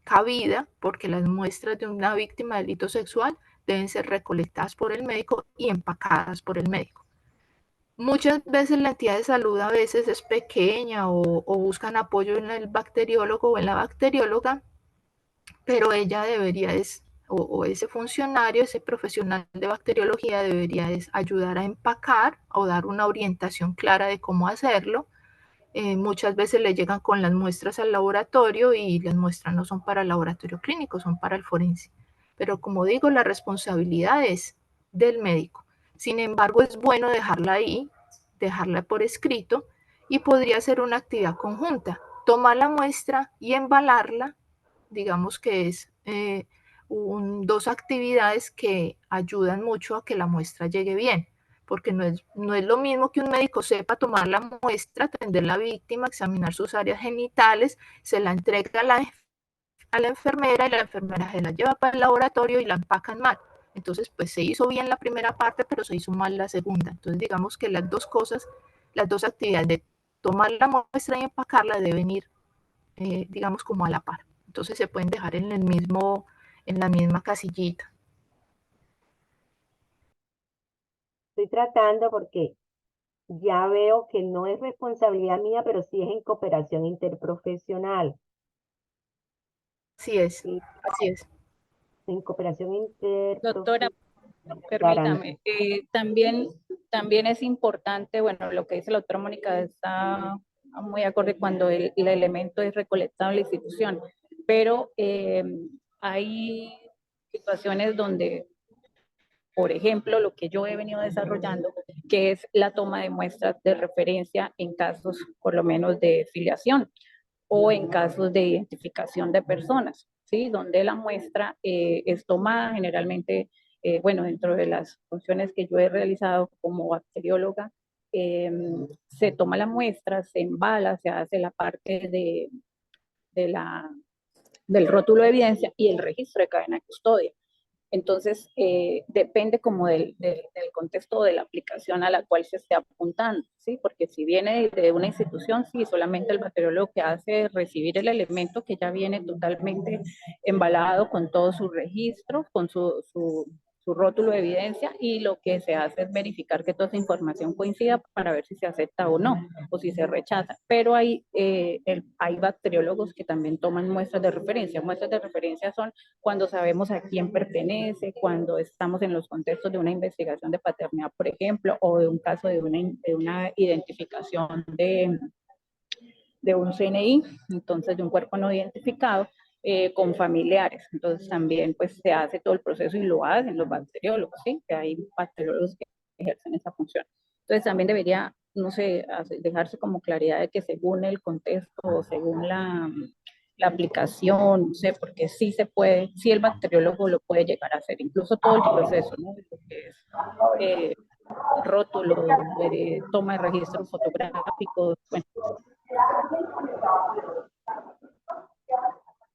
cabida porque las muestras de una víctima de delito sexual deben ser recolectadas por el médico y empacadas por el médico. Muchas veces la entidad de salud a veces es pequeña o buscan apoyo en el bacteriólogo o en la bacterióloga, pero ella debería o ese funcionario, ese profesional de bacteriología debería ayudar a empacar o dar una orientación clara de cómo hacerlo. Muchas veces le llegan con las muestras al laboratorio y las muestras no son para el laboratorio clínico, son para el forense. Pero como digo, la responsabilidad es del médico. Sin embargo, es bueno dejarla ahí, dejarla por escrito y podría ser una actividad conjunta. Tomar la muestra y embalarla, digamos que es dos actividades que ayudan mucho a que la muestra llegue bien, porque no es lo mismo que un médico sepa tomar la muestra, atender a la víctima, examinar sus áreas genitales, se la entrega a la enfermera y la enfermera se la lleva para el laboratorio y la empacan mal. Entonces, pues se hizo bien la primera parte, pero se hizo mal la segunda. Entonces, digamos que las dos cosas, las dos actividades de tomar la muestra y empacarla deben ir, digamos, como a la par. Entonces se pueden dejar en la misma casillita. Estoy tratando porque ya veo que no es responsabilidad mía, pero sí es en cooperación interprofesional. Así es, Sí, así es. en cooperación Doctora, interprofesional. permítame, también es importante, bueno, lo que dice la doctora Mónica está muy acorde cuando el elemento es recolectado en la institución, pero hay situaciones donde, por ejemplo, lo que yo he venido desarrollando, que es la toma de muestras de referencia en casos, por lo menos, de filiación o en casos de identificación de personas, ¿sí? Donde la muestra es tomada generalmente, bueno, dentro de las funciones que yo he realizado como bacterióloga, se toma la muestra, se embala, se hace la parte de del rótulo de evidencia y el registro de cadena de custodia. Entonces, depende como del contexto de la aplicación a la cual se esté apuntando, ¿sí? Porque si viene de una institución, sí, solamente el bacteriólogo que hace es recibir el elemento que ya viene totalmente embalado con todo su registro, con su su rótulo de evidencia, y lo que se hace es verificar que toda esa información coincida para ver si se acepta o no, o si se rechaza. Pero hay bacteriólogos que también toman muestras de referencia. Muestras de referencia son cuando sabemos a quién pertenece, cuando estamos en los contextos de una investigación de paternidad, por ejemplo, o de un caso de una identificación de un CNI, entonces de un cuerpo no identificado, con familiares. Entonces también pues se hace todo el proceso y lo hacen los bacteriólogos, ¿sí? Que hay bacteriólogos que ejercen esa función. Entonces también debería, no sé, dejarse como claridad de que según el contexto o según la aplicación, no sé, porque sí se puede, sí el bacteriólogo lo puede llegar a hacer, incluso todo el proceso, ¿no? Lo que es rótulo, toma de registros fotográficos, bueno.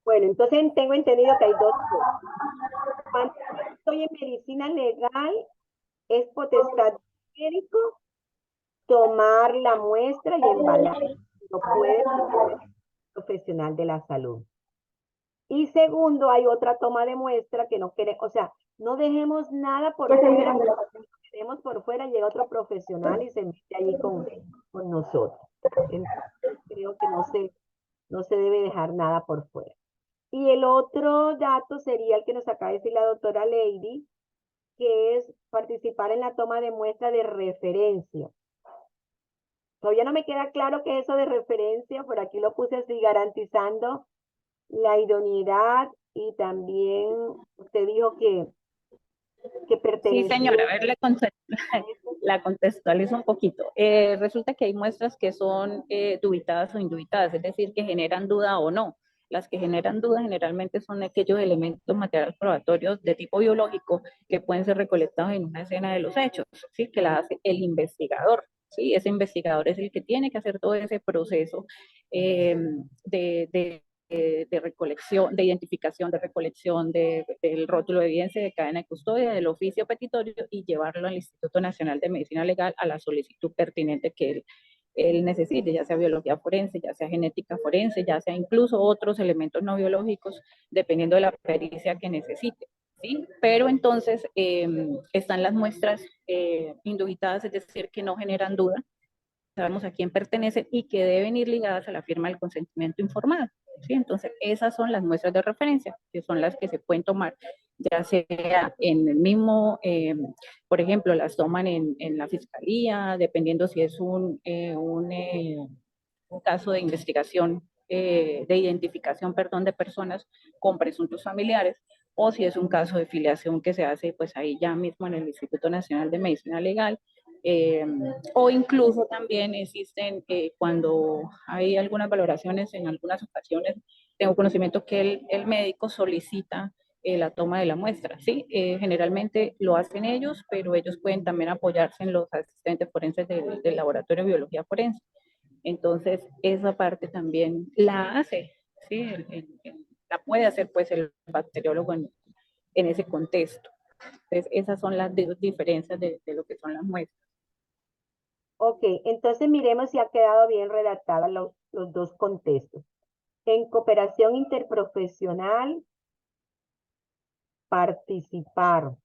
Bueno, entonces tengo entendido que hay dos cosas. Cuando estoy en medicina legal, es potestad del médico tomar la muestra y embalar. Lo puede hacer el profesional de la salud. Y segundo, hay otra toma de muestra que no quiere, o sea, no dejemos nada por fuera, dejemos por fuera, llega otro profesional y se mete allí con nosotros. Entonces, creo que no se debe dejar nada por fuera. Y el otro dato sería el que nos acaba de decir la doctora Lady, que es participar en la toma de muestra de referencia. Todavía no me queda claro qué es eso de referencia, por aquí lo puse así, garantizando la idoneidad, y también usted dijo que Sí, perteneció. señora, a ver, la contextualizo un poquito. Resulta que hay muestras que son dubitadas o indubitadas, es decir, que generan duda o no. Las que generan duda generalmente son aquellos elementos materiales probatorios de tipo biológico que pueden ser recolectados en una escena de los hechos, ¿sí? Que la hace el investigador. ¿Sí? Ese investigador es el que tiene que hacer todo ese proceso de recolección, de identificación, de recolección del rótulo de evidencia de cadena de custodia, del oficio petitorio, y llevarlo al Instituto Nacional de Medicina Legal a la solicitud pertinente que él necesite, ya sea biología forense, ya sea genética forense, ya sea incluso otros elementos no biológicos, dependiendo de la pericia que necesite. ¿Sí? Pero entonces están las muestras indubitadas, es decir, que no generan duda, sabemos a quién pertenecen y que deben ir ligadas a la firma del consentimiento informado. ¿Sí? Entonces, esas son las muestras de referencia, que son las que se pueden tomar, ya sea en el mismo, por ejemplo, las toman en la fiscalía, dependiendo si es un caso de investigación, de identificación, perdón, de personas con presuntos familiares, o si es un caso de filiación que se hace pues ahí ya mismo en el Instituto Nacional de Medicina Legal, o incluso también existen cuando hay algunas valoraciones, en algunas ocasiones tengo conocimiento que el médico solicita la toma de la muestra, ¿sí? Generalmente lo hacen ellos, pero ellos pueden también apoyarse en los asistentes forenses del laboratorio de biología forense. Entonces, esa parte también la hace, ¿sí? La puede hacer pues el bacteriólogo en ese contexto. Entonces, esas son las diferencias de lo que son las muestras. Ok, entonces miremos si ha quedado bien redactada los dos contextos. En cooperación interprofesional, participar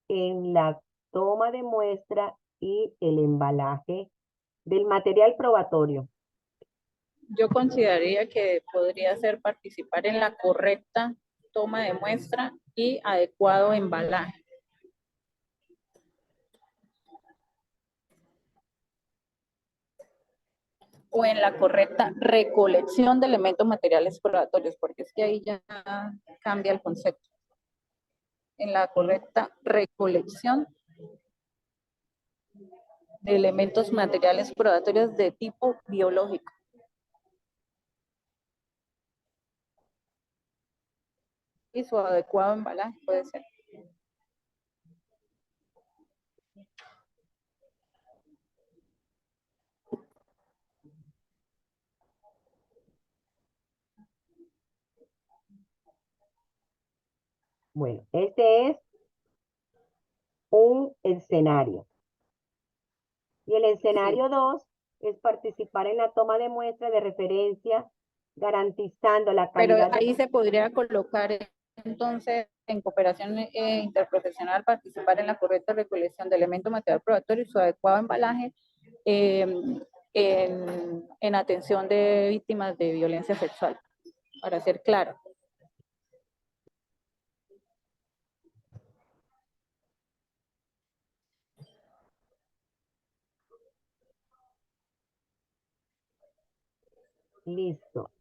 en la toma de muestra y el embalaje del material probatorio. Yo consideraría que podría ser participar en la correcta toma de muestra y adecuado embalaje. O en la correcta recolección de elementos materiales probatorios, porque es que ahí ya cambia el concepto. En la correcta recolección de elementos materiales probatorios de tipo biológico. Y su adecuado embalaje puede ser. Bueno, este es un escenario. Y el escenario 2 es participar en la toma de muestra de referencia garantizando la Pero calidad de... ahí se podría colocar entonces en cooperación interprofesional participar en la correcta recolección de elementos material probatorio y su adecuado embalaje eh, en atención de víctimas de violencia sexual, para ser claro. Listo.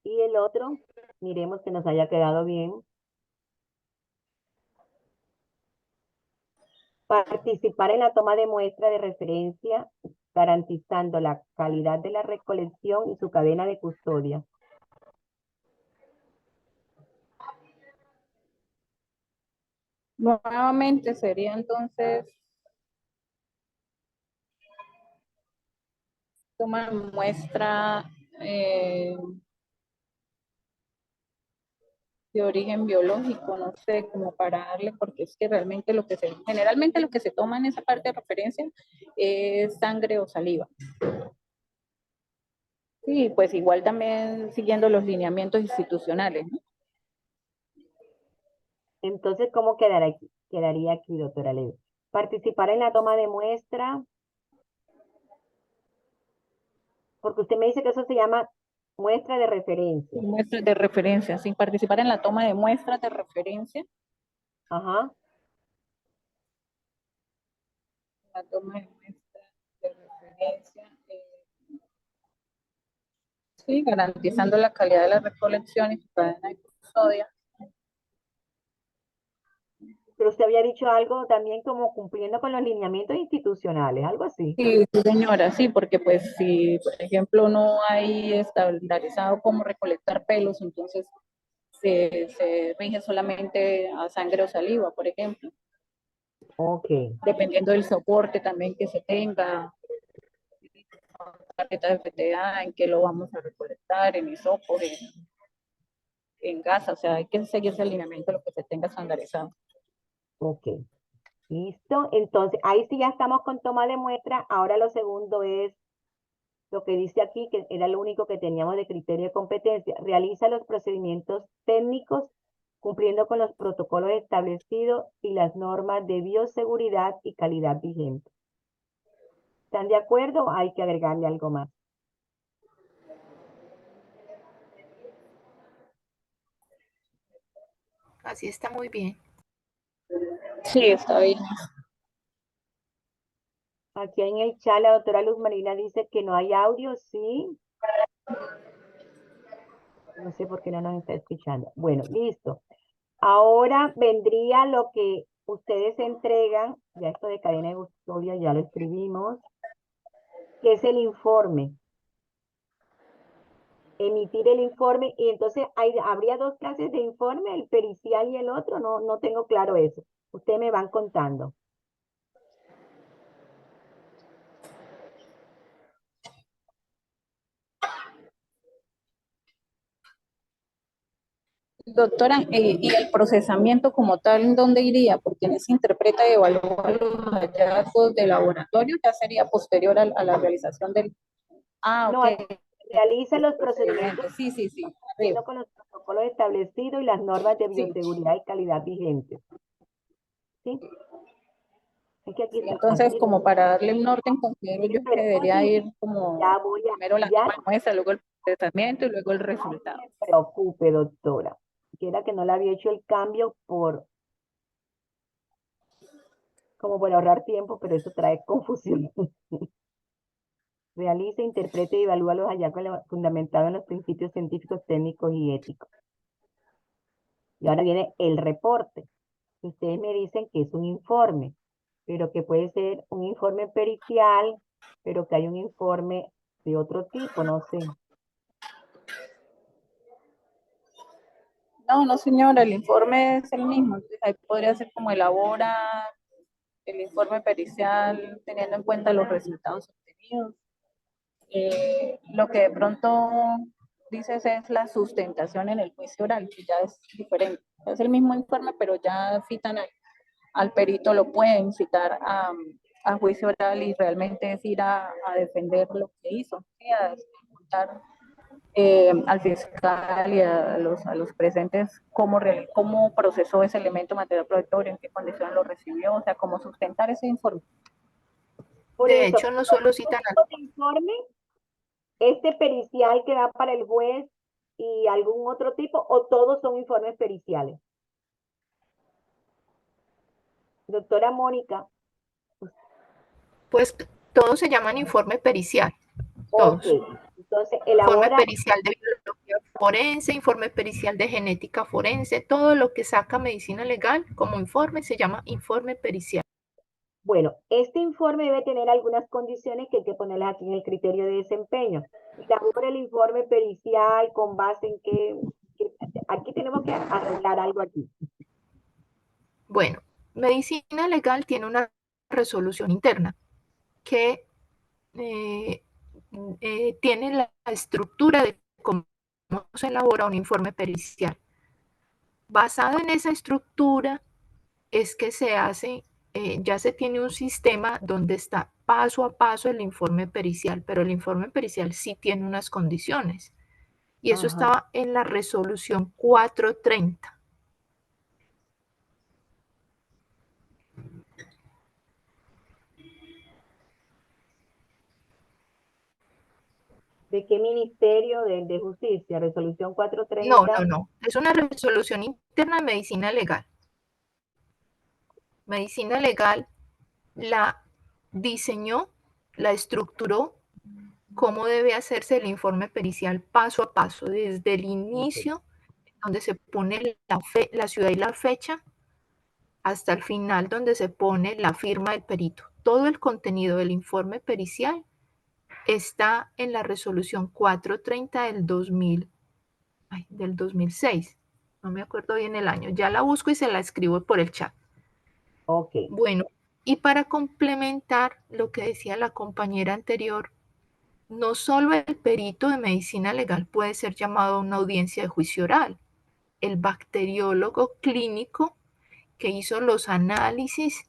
Y el otro, miremos que nos haya quedado bien. Participar en la toma de muestra de referencia, garantizando la calidad de la recolección y su cadena de custodia. Nuevamente sería entonces toma muestra de origen biológico, no sé, como para darle, porque es que realmente generalmente lo que se toma en esa parte de referencia es sangre o saliva. Sí, pues igual también siguiendo los lineamientos institucionales, ¿no? Entonces, ¿cómo quedaría aquí, doctora Leo? Participar en la toma de muestra, porque usted me dice que eso se llama muestra de referencia. Muestras de referencia, sin participar en la toma de muestras de referencia. Ajá. La toma de muestras de referencia. Sí, garantizando la calidad de la recolección y su cadena de custodia. Pero usted había dicho algo también como cumpliendo con los lineamientos institucionales, algo así. Sí, sí, señora, sí, porque pues si, por ejemplo, no hay estandarizado cómo recolectar pelos, entonces se rige solamente a sangre o saliva, por ejemplo. Ok, Dependiendo del soporte también que se tenga, tarjeta de FTA, en qué lo vamos a recolectar, en hisopos, en gasa, o sea, hay que seguir ese alineamiento, lo que se tenga estandarizado. ok. Listo. Entonces, ahí sí ya estamos con toma de muestra. Ahora lo segundo es lo que dice aquí, que era lo único que teníamos de criterio de competencia. Realiza los procedimientos técnicos cumpliendo con los protocolos establecidos y las normas de bioseguridad y calidad vigentes. ¿Están de acuerdo? Hay que agregarle algo más. Así está muy bien. Sí, está bien. Aquí en el chat la doctora Luz Marina dice que no hay audio, sí. No sé por qué no nos está escuchando. Bueno, listo. Ahora vendría lo que ustedes entregan, ya esto de cadena de custodia ya lo escribimos, que es el informe. Emitir el informe y entonces habría dos clases de informe, el pericial y el otro, no tengo claro eso. Ustedes me van contando. Doctora, ¿y el procesamiento como tal en dónde iría? Porque en ese interpreta y evalúa los hallazgos de laboratorio, ya sería posterior a la realización del... Ah, No, ok. realiza El los procedimientos procedimiento, sí, sí, sí. cumpliendo con los protocolos establecidos y las normas de Sí, bioseguridad y calidad vigentes. ¿Sí? Es que aquí sí, está, entonces aquí, como para darle el orden, considero yo que pero eso debería sí, ir como ya voy a, primero la ya toma de muestra, luego el procesamiento y luego el resultado. se preocupe, doctora, que era que no le había hecho el cambio como por ahorrar tiempo, pero eso trae confusión. Realiza, interpreta y evalúa los hallazgos fundamentados en los principios científicos, técnicos y éticos. Y ahora viene el reporte. Ustedes me dicen que es un informe, pero que puede ser un informe pericial, pero que hay un informe de otro tipo, no sé. No, no señora, el informe es el mismo, entonces ahí podría ser como elabora el informe pericial teniendo en cuenta los resultados obtenidos. Lo que de pronto dices es la sustentación en el juicio oral, que ya es diferente. Es el mismo informe, pero ya citan al perito, lo pueden citar a juicio oral y realmente es ir a defender lo que hizo, ¿sí? A contar al fiscal y a los presentes cómo procesó ese elemento material probatorio, en qué condición lo recibió, o sea, cómo sustentar ese informe. Por De eso, hecho, no solo citan ¿este tipo de informe, este pericial que va para el juez y algún otro tipo, o todos son informes periciales? Doctora Mónica. pues todos se llaman informe pericial, Ok, todos. entonces Informe elabora, pericial de biología forense, informe pericial de genética forense, todo lo que saca medicina legal como informe se llama informe pericial. bueno, este informe debe tener algunas condiciones que hay que ponerlas aquí en el criterio de desempeño. Elabora el informe pericial con base en aquí tenemos que arreglar algo aquí. Bueno, medicina legal tiene una resolución interna que tiene la estructura de cómo se elabora un informe pericial. Basado en esa estructura es que se hace, ya se tiene un sistema donde está paso a paso el informe pericial, pero el informe pericial sí tiene unas condiciones. Y eso Ajá. estaba en la resolución 430. ¿De qué ministerio? De Justicia, resolución No, 430. no. Es una resolución interna de medicina legal. Medicina legal la diseñó, la estructuró, cómo debe hacerse el informe pericial paso a paso, desde el inicio, donde se pone la ciudad y la fecha, hasta el final, donde se pone la firma del perito. Todo el contenido del informe pericial está en la resolución 430 del 2006. No me acuerdo bien el año. Ya la busco y se la escribo por el chat. Ok. Bueno, y para complementar lo que decía la compañera anterior, no solo el perito de medicina legal puede ser llamado a una audiencia de juicio oral. El bacteriólogo clínico que hizo los análisis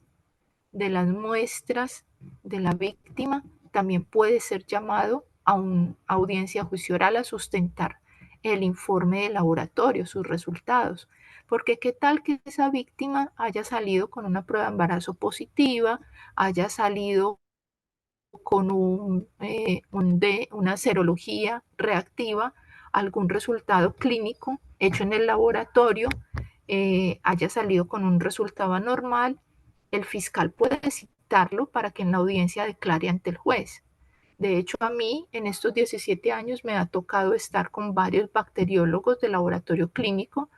de las muestras de la víctima también puede ser llamado a una audiencia de juicio oral a sustentar el informe de laboratorio, sus resultados. Porque qué tal que esa víctima haya salido con una prueba de embarazo positiva, haya salido con una serología reactiva, algún resultado clínico hecho en el laboratorio, haya salido con un resultado anormal, el fiscal puede citarlo para que en la audiencia declare ante el juez. De hecho, a mí en estos 17 años me ha tocado estar con varios bacteriólogos de laboratorio clínico,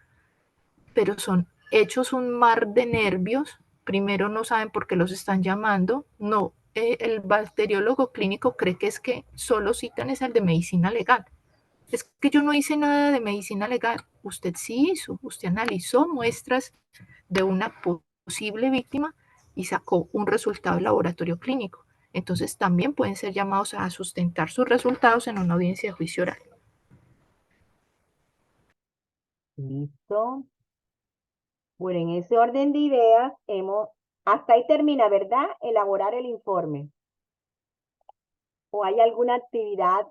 pero son hechos un mar de nervios. Primero no saben por qué los están llamando. No, el bacteriólogo clínico cree que es que solo citan es el de medicina legal. Es que yo no hice nada de medicina legal. Usted sí hizo, usted analizó muestras de una posible víctima y sacó un resultado de laboratorio clínico. Entonces también pueden ser llamados a sustentar sus resultados en una audiencia de juicio oral. Listo. Bueno, en ese orden de ideas hasta ahí termina, ¿verdad? Elaborar el informe. ¿O hay alguna actividad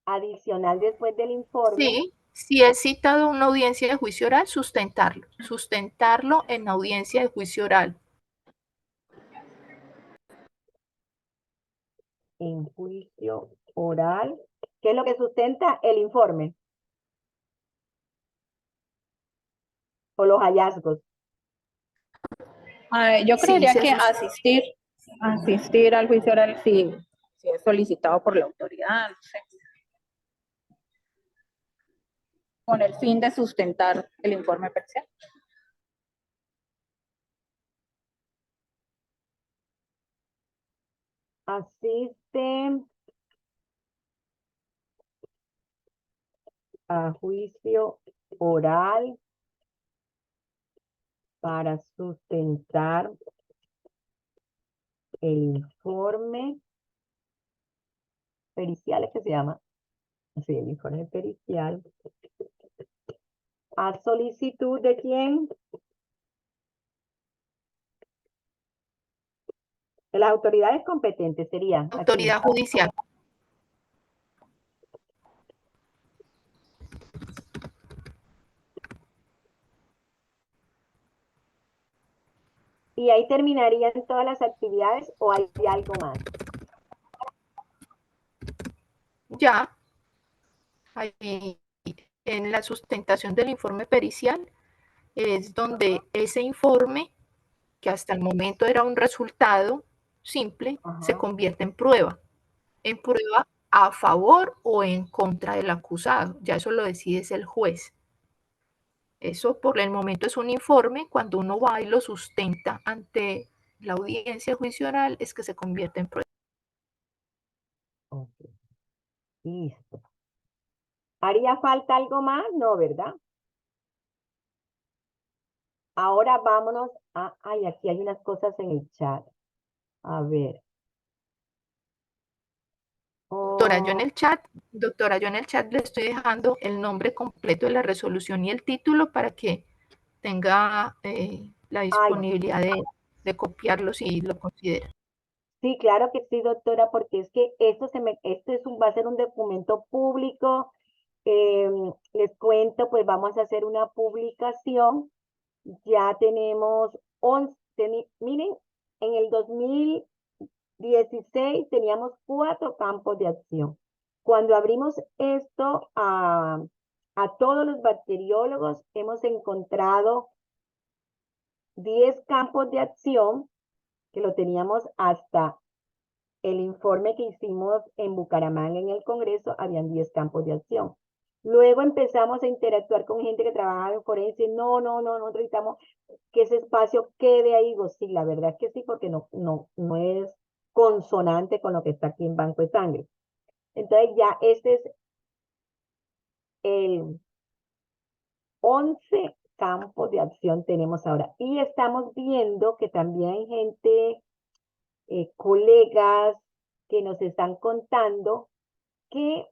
adicional después del informe? Sí, si es citado una audiencia de juicio oral, sustentarlo en audiencia de juicio oral. En juicio oral. ¿Qué es lo que sustenta el informe? O los hallazgos. Yo Sí, creería que asistir al juicio oral si es solicitado por la autoridad, no sé, con el fin de sustentar el informe pericial. Asiste a juicio oral para sustentar el informe pericial, ¿es que se llama? Sí, el informe pericial. ¿A solicitud de quién? De las autoridades competentes sería. ¿A quién? autoridad judicial. ¿Y ahí terminarían todas las actividades o hay algo más? Ya, ahí en la sustentación del informe pericial es donde ese informe, que hasta el momento era un resultado simple, se Ajá. convierte en prueba a favor o en contra del acusado. Ya eso lo decide el juez. Eso por el momento es un informe. Cuando uno va y lo sustenta ante la audiencia de juicio oral, es que se convierte en prueba. Ok, listo. ¿Haría falta algo más? No, ¿verdad? Ahora vámonos a... Ay, aquí hay unas cosas en el chat. A ver. Oh, Doctora, yo en el chat le estoy dejando el nombre completo de la resolución y el título para que tenga la ay, disponibilidad de copiarlo si lo considera. sí, claro que sí, doctora, porque es que esto va a ser un documento público. Les cuento, pues vamos a hacer una publicación. Ya tenemos 11, miren, en el 2016 teníamos 4 campos de acción. Cuando abrimos esto a todos los bacteriólogos, hemos encontrado 10 campos de acción que lo teníamos hasta el informe que hicimos en Bucaramanga en el Congreso, habían 10 campos de acción. Luego empezamos a interactuar con gente que trabajaba en forense. No necesitamos que ese espacio quede ahí. Digo, sí, la verdad es que sí, porque no es consonante con lo que está aquí en Banco de Sangre. Entonces ya este es el 11 campos de acción tenemos ahora. Y estamos viendo que también hay gente, colegas, que nos están contando que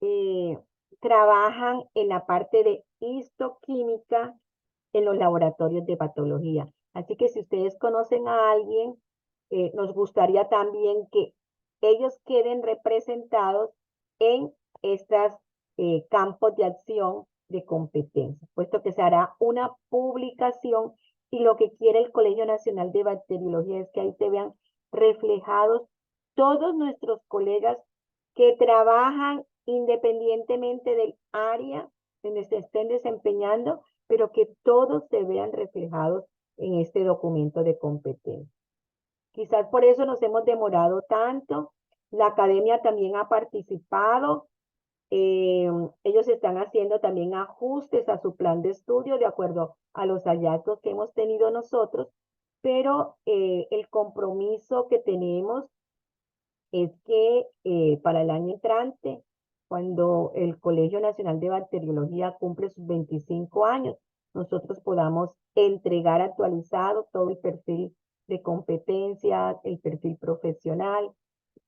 eh, trabajan en la parte de histoquímica en los laboratorios de patología. Así que si ustedes conocen a alguien, nos gustaría también que ellos queden representados en estos campos de acción de competencia, puesto que se hará una publicación y lo que quiere el Colegio Nacional de Bacteriología es que ahí se vean reflejados todos nuestros colegas que trabajan independientemente del área donde se estén desempeñando, pero que todos se vean reflejados en este documento de competencia. Quizás por eso nos hemos demorado tanto. La academia también ha participado. Ellos están haciendo también ajustes a su plan de estudio de acuerdo a los hallazgos que hemos tenido nosotros, pero el compromiso que tenemos es que para el año entrante, cuando el Colegio Nacional de Bacteriología cumple sus 25 años, nosotros podamos entregar actualizado todo el perfil de competencias, el perfil profesional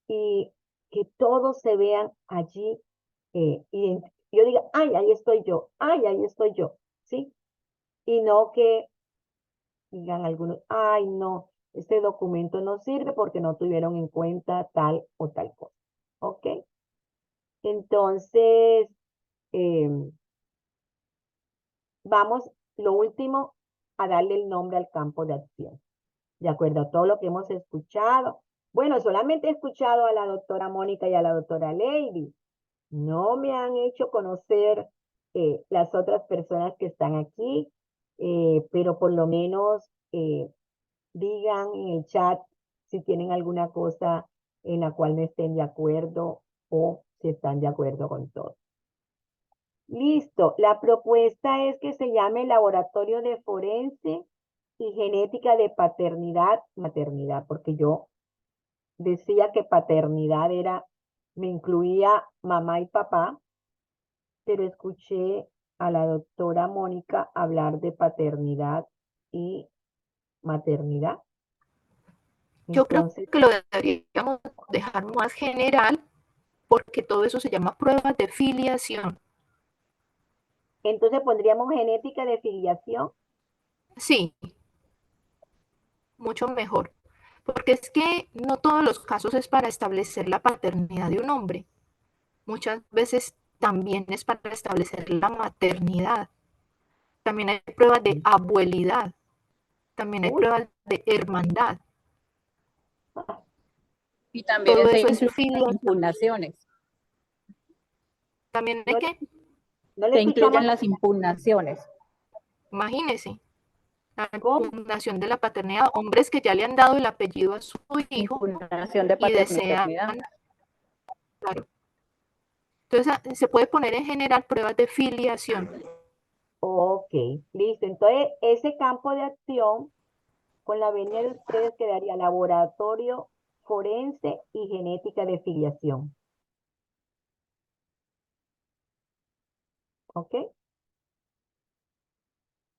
y que todos se vean allí. Y yo diga, ay, ahí estoy yo, ay, ahí estoy yo, ¿sí? Y no que digan algunos, ay, no, este documento no sirve porque no tuvieron en cuenta tal o tal cosa. ¿Ok? Entonces, eh, vamos, lo último, a darle el nombre al campo de acción. De acuerdo a todo lo que hemos escuchado. Bueno, solamente he escuchado a la doctora Mónica y a la doctora Lady. No me han hecho conocer las otras personas que están aquí, pero por lo menos digan en el chat si tienen alguna cosa en la cual no estén de acuerdo o si están de acuerdo con todo. Listo, la propuesta es que se llame Laboratorio de Forense y Genética de Paternidad, Maternidad, porque yo decía que paternidad me incluía mamá y papá, pero escuché a la doctora Mónica hablar de paternidad y maternidad. Yo creo Entonces, que lo deberíamos dejar más general porque todo eso se llama pruebas de filiación. entonces pondríamos genética de filiación. Sí, mucho mejor. Porque es que no todos los casos es para establecer la paternidad de un hombre. Muchas veces también es para establecer la maternidad. También hay pruebas de abuelidad. también hay Uy, pruebas de hermandad. Y también Todo se eso es incluyen las filiación. impugnaciones. También no, hay que, no le Se escuchamos. incluyen las impugnaciones. imagínese, la ¿Cómo? impugnación de la paternidad, hombres que ya le han dado el apellido a su hijo Impugnación de y desean, paternidad. claro. Entonces, se puede poner en general pruebas de filiación. Ok, listo. Entonces, ese campo de acción con la venia de ustedes quedaría laboratorio forense y genética de filiación. ¿Ok?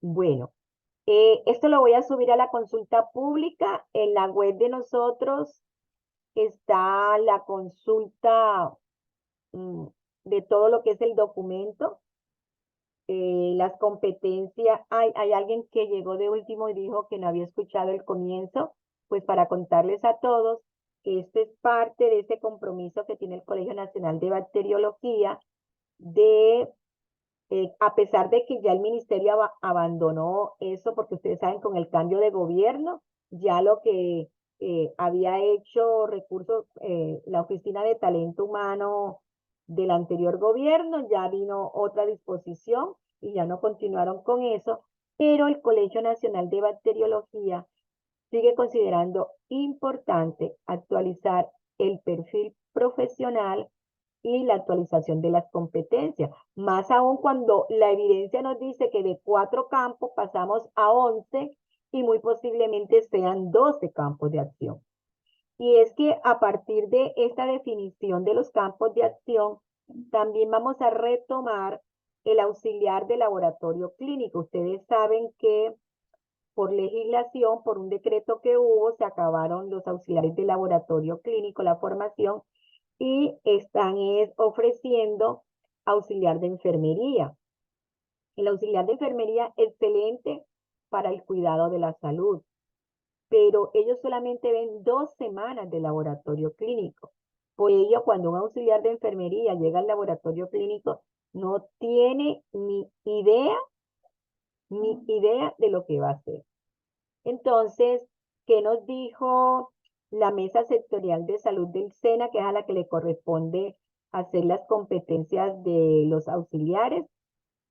Bueno, esto lo voy a subir a la consulta pública. En la web de nosotros está la consulta de todo lo que es el documento. Las competencias, hay alguien que llegó de último y dijo que no había escuchado el comienzo, pues para contarles a todos que esto es parte de ese compromiso que tiene el Colegio Nacional de Bacteriología de, a pesar de que ya el ministerio abandonó eso, porque ustedes saben, con el cambio de gobierno, ya lo que había hecho recursos, la Oficina de Talento Humano del anterior gobierno, ya vino otra disposición y ya no continuaron con eso, pero el Colegio Nacional de Bacteriología sigue considerando importante actualizar el perfil profesional y la actualización de las competencias, más aún cuando la evidencia nos dice que de 4 campos pasamos a 11 y muy posiblemente sean 12 campos de acción. Y es que a partir de esta definición de los campos de acción, también vamos a retomar el auxiliar de laboratorio clínico. Ustedes saben que por legislación, por un decreto que hubo, se acabaron los auxiliares de laboratorio clínico, la formación, y están ofreciendo auxiliar de enfermería. El auxiliar de enfermería, excelente para el cuidado de la salud, pero ellos solamente ven 2 semanas de laboratorio clínico. Por ello, cuando un auxiliar de enfermería llega al laboratorio clínico, no tiene ni idea de lo que va a hacer. Entonces, ¿qué nos dijo la Mesa Sectorial de Salud del SENA, que es a la que le corresponde hacer las competencias de los auxiliares?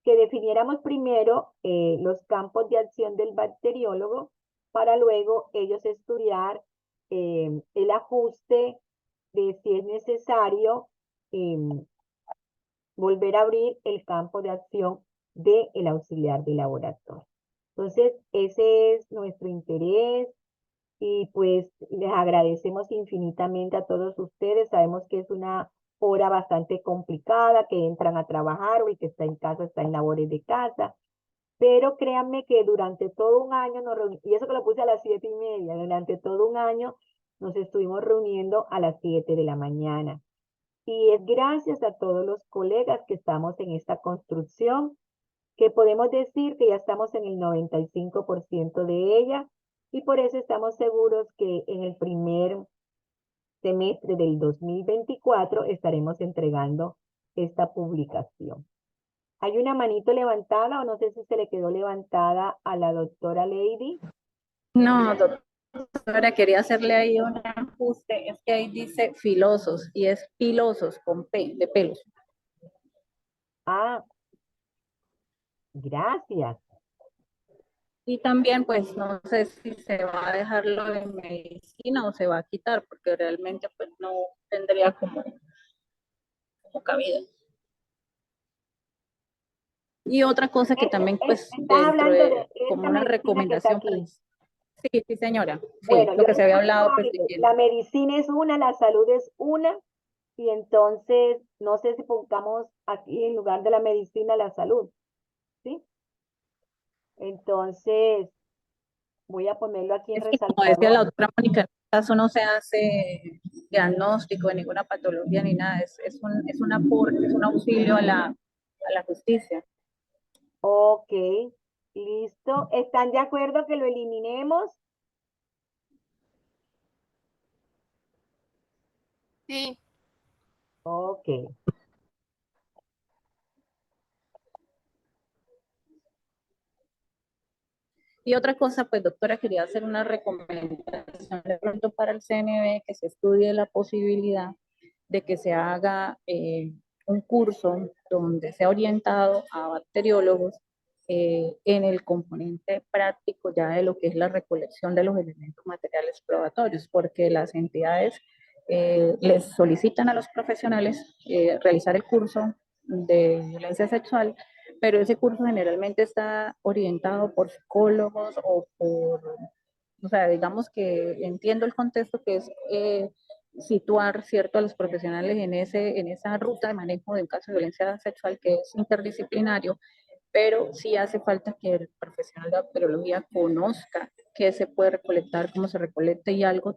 Que definiéramos primero los campos de acción del bacteriólogo para luego ellos estudiar el ajuste de si es necesario volver a abrir el campo de acción del auxiliar de laboratorio. Entonces, ese es nuestro interés y pues les agradecemos infinitamente a todos ustedes. Sabemos que es una hora bastante complicada, que entran a trabajar o el que está en casa está en labores de casa, pero créanme que durante todo un año nos reunimos, y eso que lo puse a las 7:30, durante todo un año nos estuvimos reuniendo a las 7 de la mañana. Y es gracias a todos los colegas que estamos en esta construcción que podemos decir que ya estamos en el 95% de ella y por eso estamos seguros que en el primer semestre del 2024 estaremos entregando esta publicación. Hay una manito levantada o no sé si se le quedó levantada a la doctora Lady. No, doctora, quería hacerle ahí un ajuste. Es que ahí dice filosos y es pilosos con P, de pelos. Ah, gracias. Y también, pues, no sé si se va a dejar lo de medicina o se va a quitar, porque realmente, pues, no tendría como cabida. Y otra cosa que también, pues, Estás dentro hablando de, de como esta una medicina que está recomendación, aquí. pues, sí, sí, señora, sí, Bueno, lo yo que le se había explico hablado, pues, algo. La medicina es una, la salud es una, y entonces no sé si pongamos aquí en lugar de la medicina la salud, ¿sí? Entonces voy a ponerlo aquí en es que como decía la resaltador. doctora Mónica, en este caso no se hace diagnóstico de ninguna patología ni nada, es un aporte, es un auxilio a la justicia. Ok, listo. ¿Están de acuerdo que lo eliminemos? Sí, Ok. Y otra cosa, pues doctora, quería hacer una recomendación de pronto para el CNB, que se estudie la posibilidad de que se haga un curso donde sea orientado a bacteriólogos en el componente práctico ya de lo que es la recolección de los elementos materiales probatorios, porque las entidades les solicitan a los profesionales realizar el curso de violencia sexual, pero ese curso generalmente está orientado por psicólogos o sea, digamos que entiendo el contexto que es situar, ¿cierto?, a los profesionales en esa ruta de manejo de un caso de violencia sexual que es interdisciplinario, pero sí hace falta que el profesional de bacteriología conozca qué se puede recolectar, cómo se recolecta y algo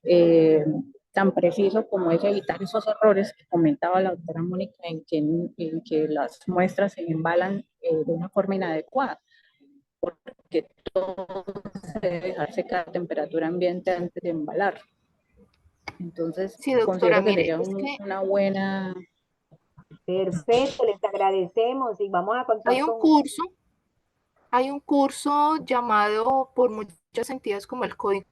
eh, tan preciso como es evitar esos errores que comentaba la doctora Mónica en que las muestras se embalan de una forma inadecuada, porque todo se debe dejar secar a temperatura ambiente antes de embalar. Entonces, Sí, doctora, considero que mire, sería es que una buena... Perfecto, les agradecemos y vamos a contar hay un con... curso, hay un curso llamado por muchas entidades como el Código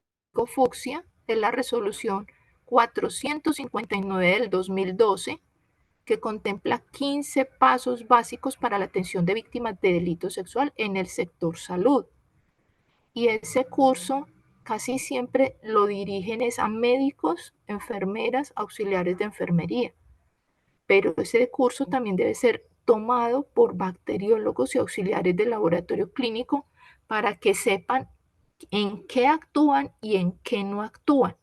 Fucsia, es la resolución 459 del 2012, que contempla 15 pasos básicos para la atención de víctimas de delito sexual en el sector salud. Y ese curso casi siempre lo dirigen a médicos, enfermeras, auxiliares de enfermería. Pero ese curso también debe ser tomado por bacteriólogos y auxiliares del laboratorio clínico para que sepan en qué actúan y en qué no actúan.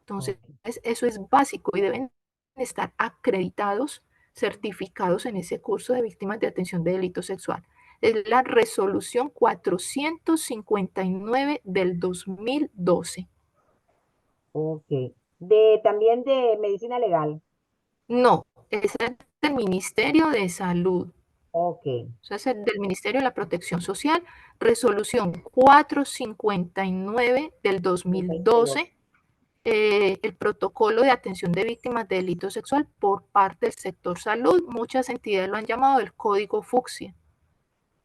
Entonces, eso es básico y deben estar acreditados, certificados en ese curso de víctimas de atención de delito sexual. Es la resolución 459 del 2012. Ok. También de medicina legal. No, es del Ministerio de Salud. Ok. O sea, es el del Ministerio de la Protección Social, resolución 459 del 2012, el protocolo de atención de víctimas de delito sexual por parte del sector salud. Muchas entidades lo han llamado el código fucsia,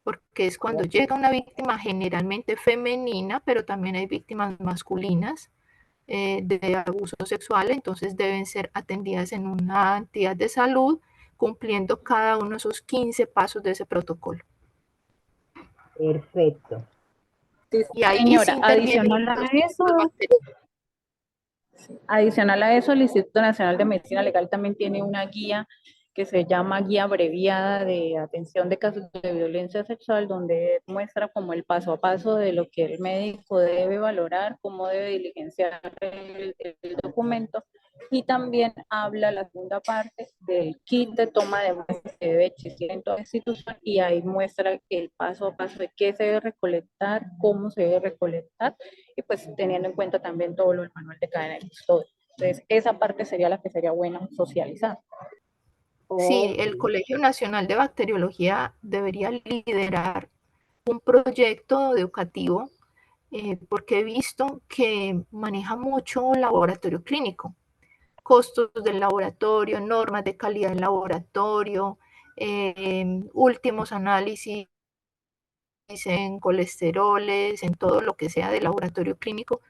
porque es cuando llega una víctima generalmente femenina, pero también hay víctimas masculinas de abuso sexual, entonces deben ser atendidas en una entidad de salud cumpliendo cada uno de esos 15 pasos de ese protocolo. Perfecto. Sí, Y ahí sí señora, intervienen los bacterias. adicional a eso, el Instituto Nacional de Medicina Legal también tiene una guía que se llama Guía Abreviada de Atención de Casos de Violencia Sexual, donde muestra como el paso a paso de lo que el médico debe valorar, cómo debe diligenciar el documento, y también habla la segunda parte del kit de toma de muestras que debe existir en toda institución, y ahí muestra el paso a paso de qué se debe recolectar, cómo se debe recolectar, y pues teniendo en cuenta también todo lo del manual de cadena de custodia. Entonces, esa parte sería la que sería buena socializar. Sí, Ok. el Colegio Nacional de Bacteriología debería liderar un proyecto educativo porque he visto que maneja mucho laboratorio clínico, costos del laboratorio, normas de calidad del laboratorio, últimos análisis en colesteroles, en todo lo que sea de laboratorio clínico,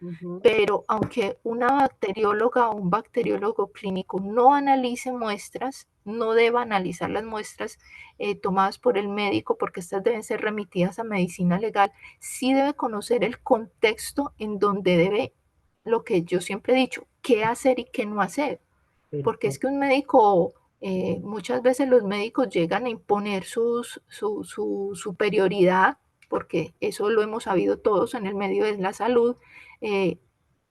pero aunque una bacterióloga o un bacteriólogo clínico no analice muestras, no deba analizar las muestras tomadas por el médico, porque estas deben ser remitidas a medicina legal, sí debe conocer el contexto en donde debe, lo que yo siempre he dicho, qué hacer y qué no hacer, porque es que un médico muchas veces los médicos llegan a imponer su superioridad, porque eso lo hemos sabido todos en el medio de la salud, eh,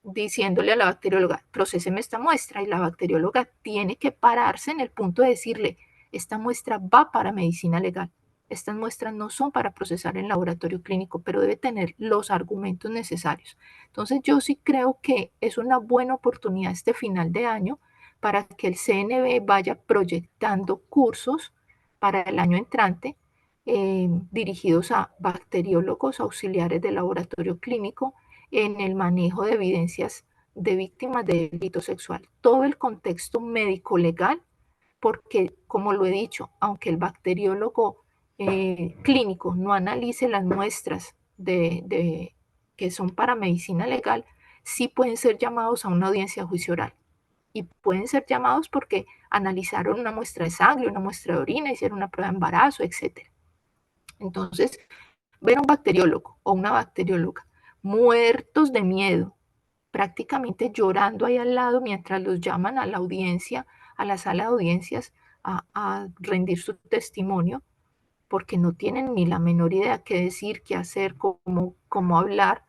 diciéndole a la bacterióloga, procéseme esta muestra, y la bacterióloga tiene que pararse en el punto de decirle, esta muestra va para medicina legal, estas muestras no son para procesar en laboratorio clínico, pero debe tener los argumentos necesarios. Entonces yo sí creo que es una buena oportunidad este final de año para que el CNB vaya proyectando cursos para el año entrante dirigidos a bacteriólogos auxiliares de laboratorio clínico en el manejo de evidencias de víctimas de delito sexual. Todo el contexto médico-legal, porque como lo he dicho, aunque el bacteriólogo clínico no analice las muestras que son para medicina legal, sí pueden ser llamados a una audiencia de juicio oral. Y pueden ser llamados porque analizaron una muestra de sangre, una muestra de orina, hicieron una prueba de embarazo, etc. Entonces, ver a un bacteriólogo o una bacterióloga muertos de miedo, prácticamente llorando ahí al lado mientras los llaman a la audiencia, a la sala de audiencias, a rendir su testimonio, porque no tienen ni la menor idea qué decir, qué hacer, cómo hablar,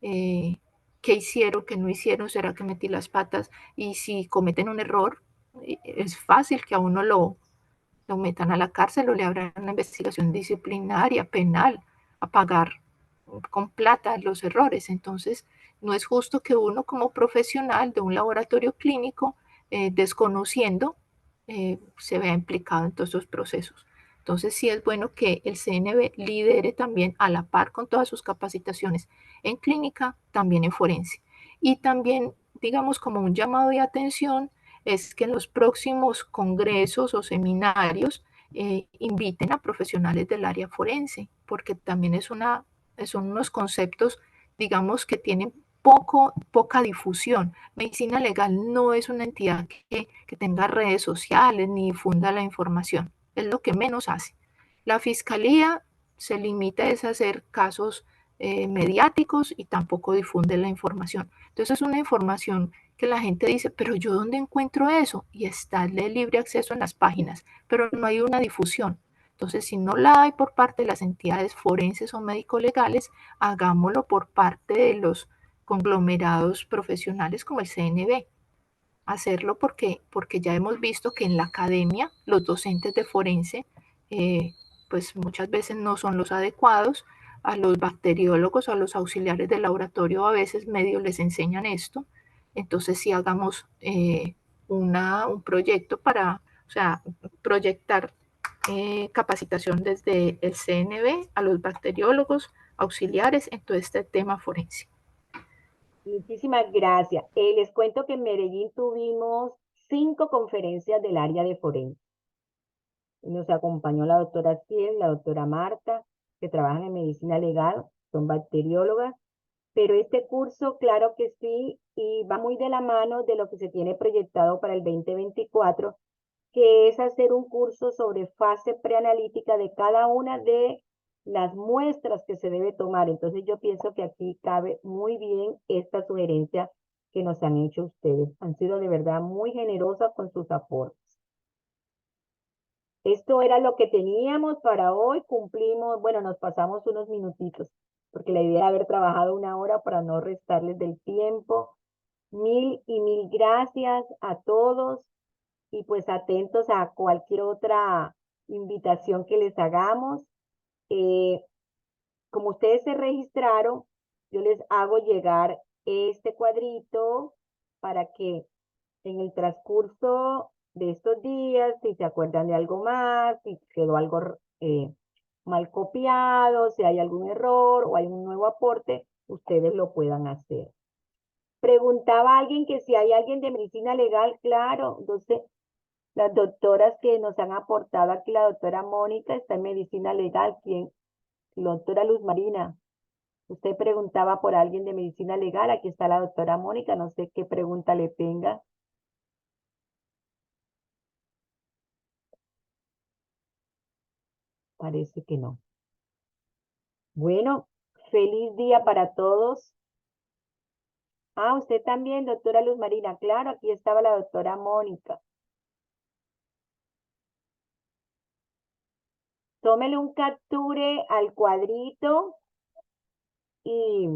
eh, qué hicieron, qué no hicieron, será que metí las patas, y si cometen un error, es fácil que a uno lo metan a la cárcel o le abran una investigación disciplinaria, penal, a pagar con plata los errores. Entonces, no es justo que uno como profesional de un laboratorio clínico, desconociendo, se vea implicado en todos esos procesos. Entonces, sí es bueno que el CNB lidere también a la par con todas sus capacitaciones en clínica, también en forense. Y también, digamos, como un llamado de atención, es que en los próximos congresos o seminarios inviten a profesionales del área forense, porque también son unos conceptos, digamos, que tienen poca difusión. Medicina legal no es una entidad que tenga redes sociales ni difunda la información, es lo que menos hace. La fiscalía se limita a hacer casos mediáticos y tampoco difunde la información. Entonces es una información que la gente dice, pero yo ¿dónde encuentro eso? Y está de libre acceso en las páginas, pero no hay una difusión. Entonces, si no la hay por parte de las entidades forenses o médico-legales, hagámoslo por parte de los conglomerados profesionales como el CNB. Hacerlo porque ya hemos visto que en la academia los docentes de forense, pues muchas veces no son los adecuados. A los bacteriólogos o a los auxiliares de laboratorio a veces medio les enseñan esto. Entonces, si hagamos un proyecto para, o sea, proyectar capacitación desde el CNB a los bacteriólogos auxiliares en todo este tema forense. Muchísimas gracias. Les cuento que en Medellín tuvimos 5 conferencias del área de forense. Nos acompañó la doctora Ciel, la doctora Marta, que trabajan en medicina legal, son bacteriólogas, pero este curso, claro que sí, y va muy de la mano de lo que se tiene proyectado para el 2024, que es hacer un curso sobre fase preanalítica de cada una de las muestras que se debe tomar. Entonces yo pienso que aquí cabe muy bien esta sugerencia que nos han hecho ustedes. Han sido de verdad muy generosas con sus aportes. Esto era lo que teníamos para hoy. Cumplimos, bueno, nos pasamos unos minutitos, porque la idea era haber trabajado 1 hora para no restarles del tiempo. Mil y mil gracias a todos y pues atentos a cualquier otra invitación que les hagamos. Eh, Como ustedes se registraron, yo les hago llegar este cuadrito para que en el transcurso de estos días, si se acuerdan de algo más, si quedó algo mal copiado, si hay algún error o hay un nuevo aporte, ustedes lo puedan hacer. Preguntaba a alguien que si hay alguien de medicina legal, claro, entonces las doctoras que nos han aportado aquí, la doctora Mónica está en medicina legal, ¿quién? La doctora Luz Marina. Usted preguntaba por alguien de medicina legal, aquí está la doctora Mónica, no sé qué pregunta le tenga. Parece que no. Bueno, feliz día para todos. Ah, usted también, doctora Luz Marina. Claro, aquí estaba la doctora Mónica. Tómele un capture al cuadrito y,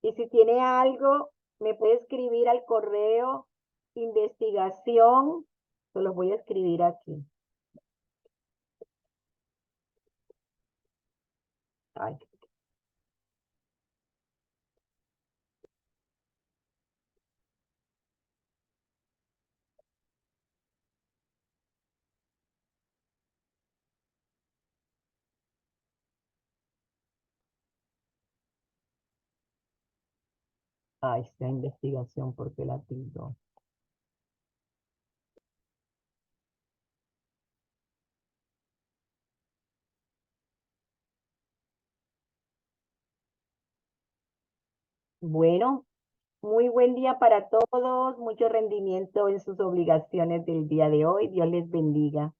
y si tiene algo, me puede escribir al correo investigación. Se los voy a escribir aquí. Ay, ay, esta investigación, porque la tildó. Bueno, muy buen día para todos, mucho rendimiento en sus obligaciones del día de hoy. Dios les bendiga.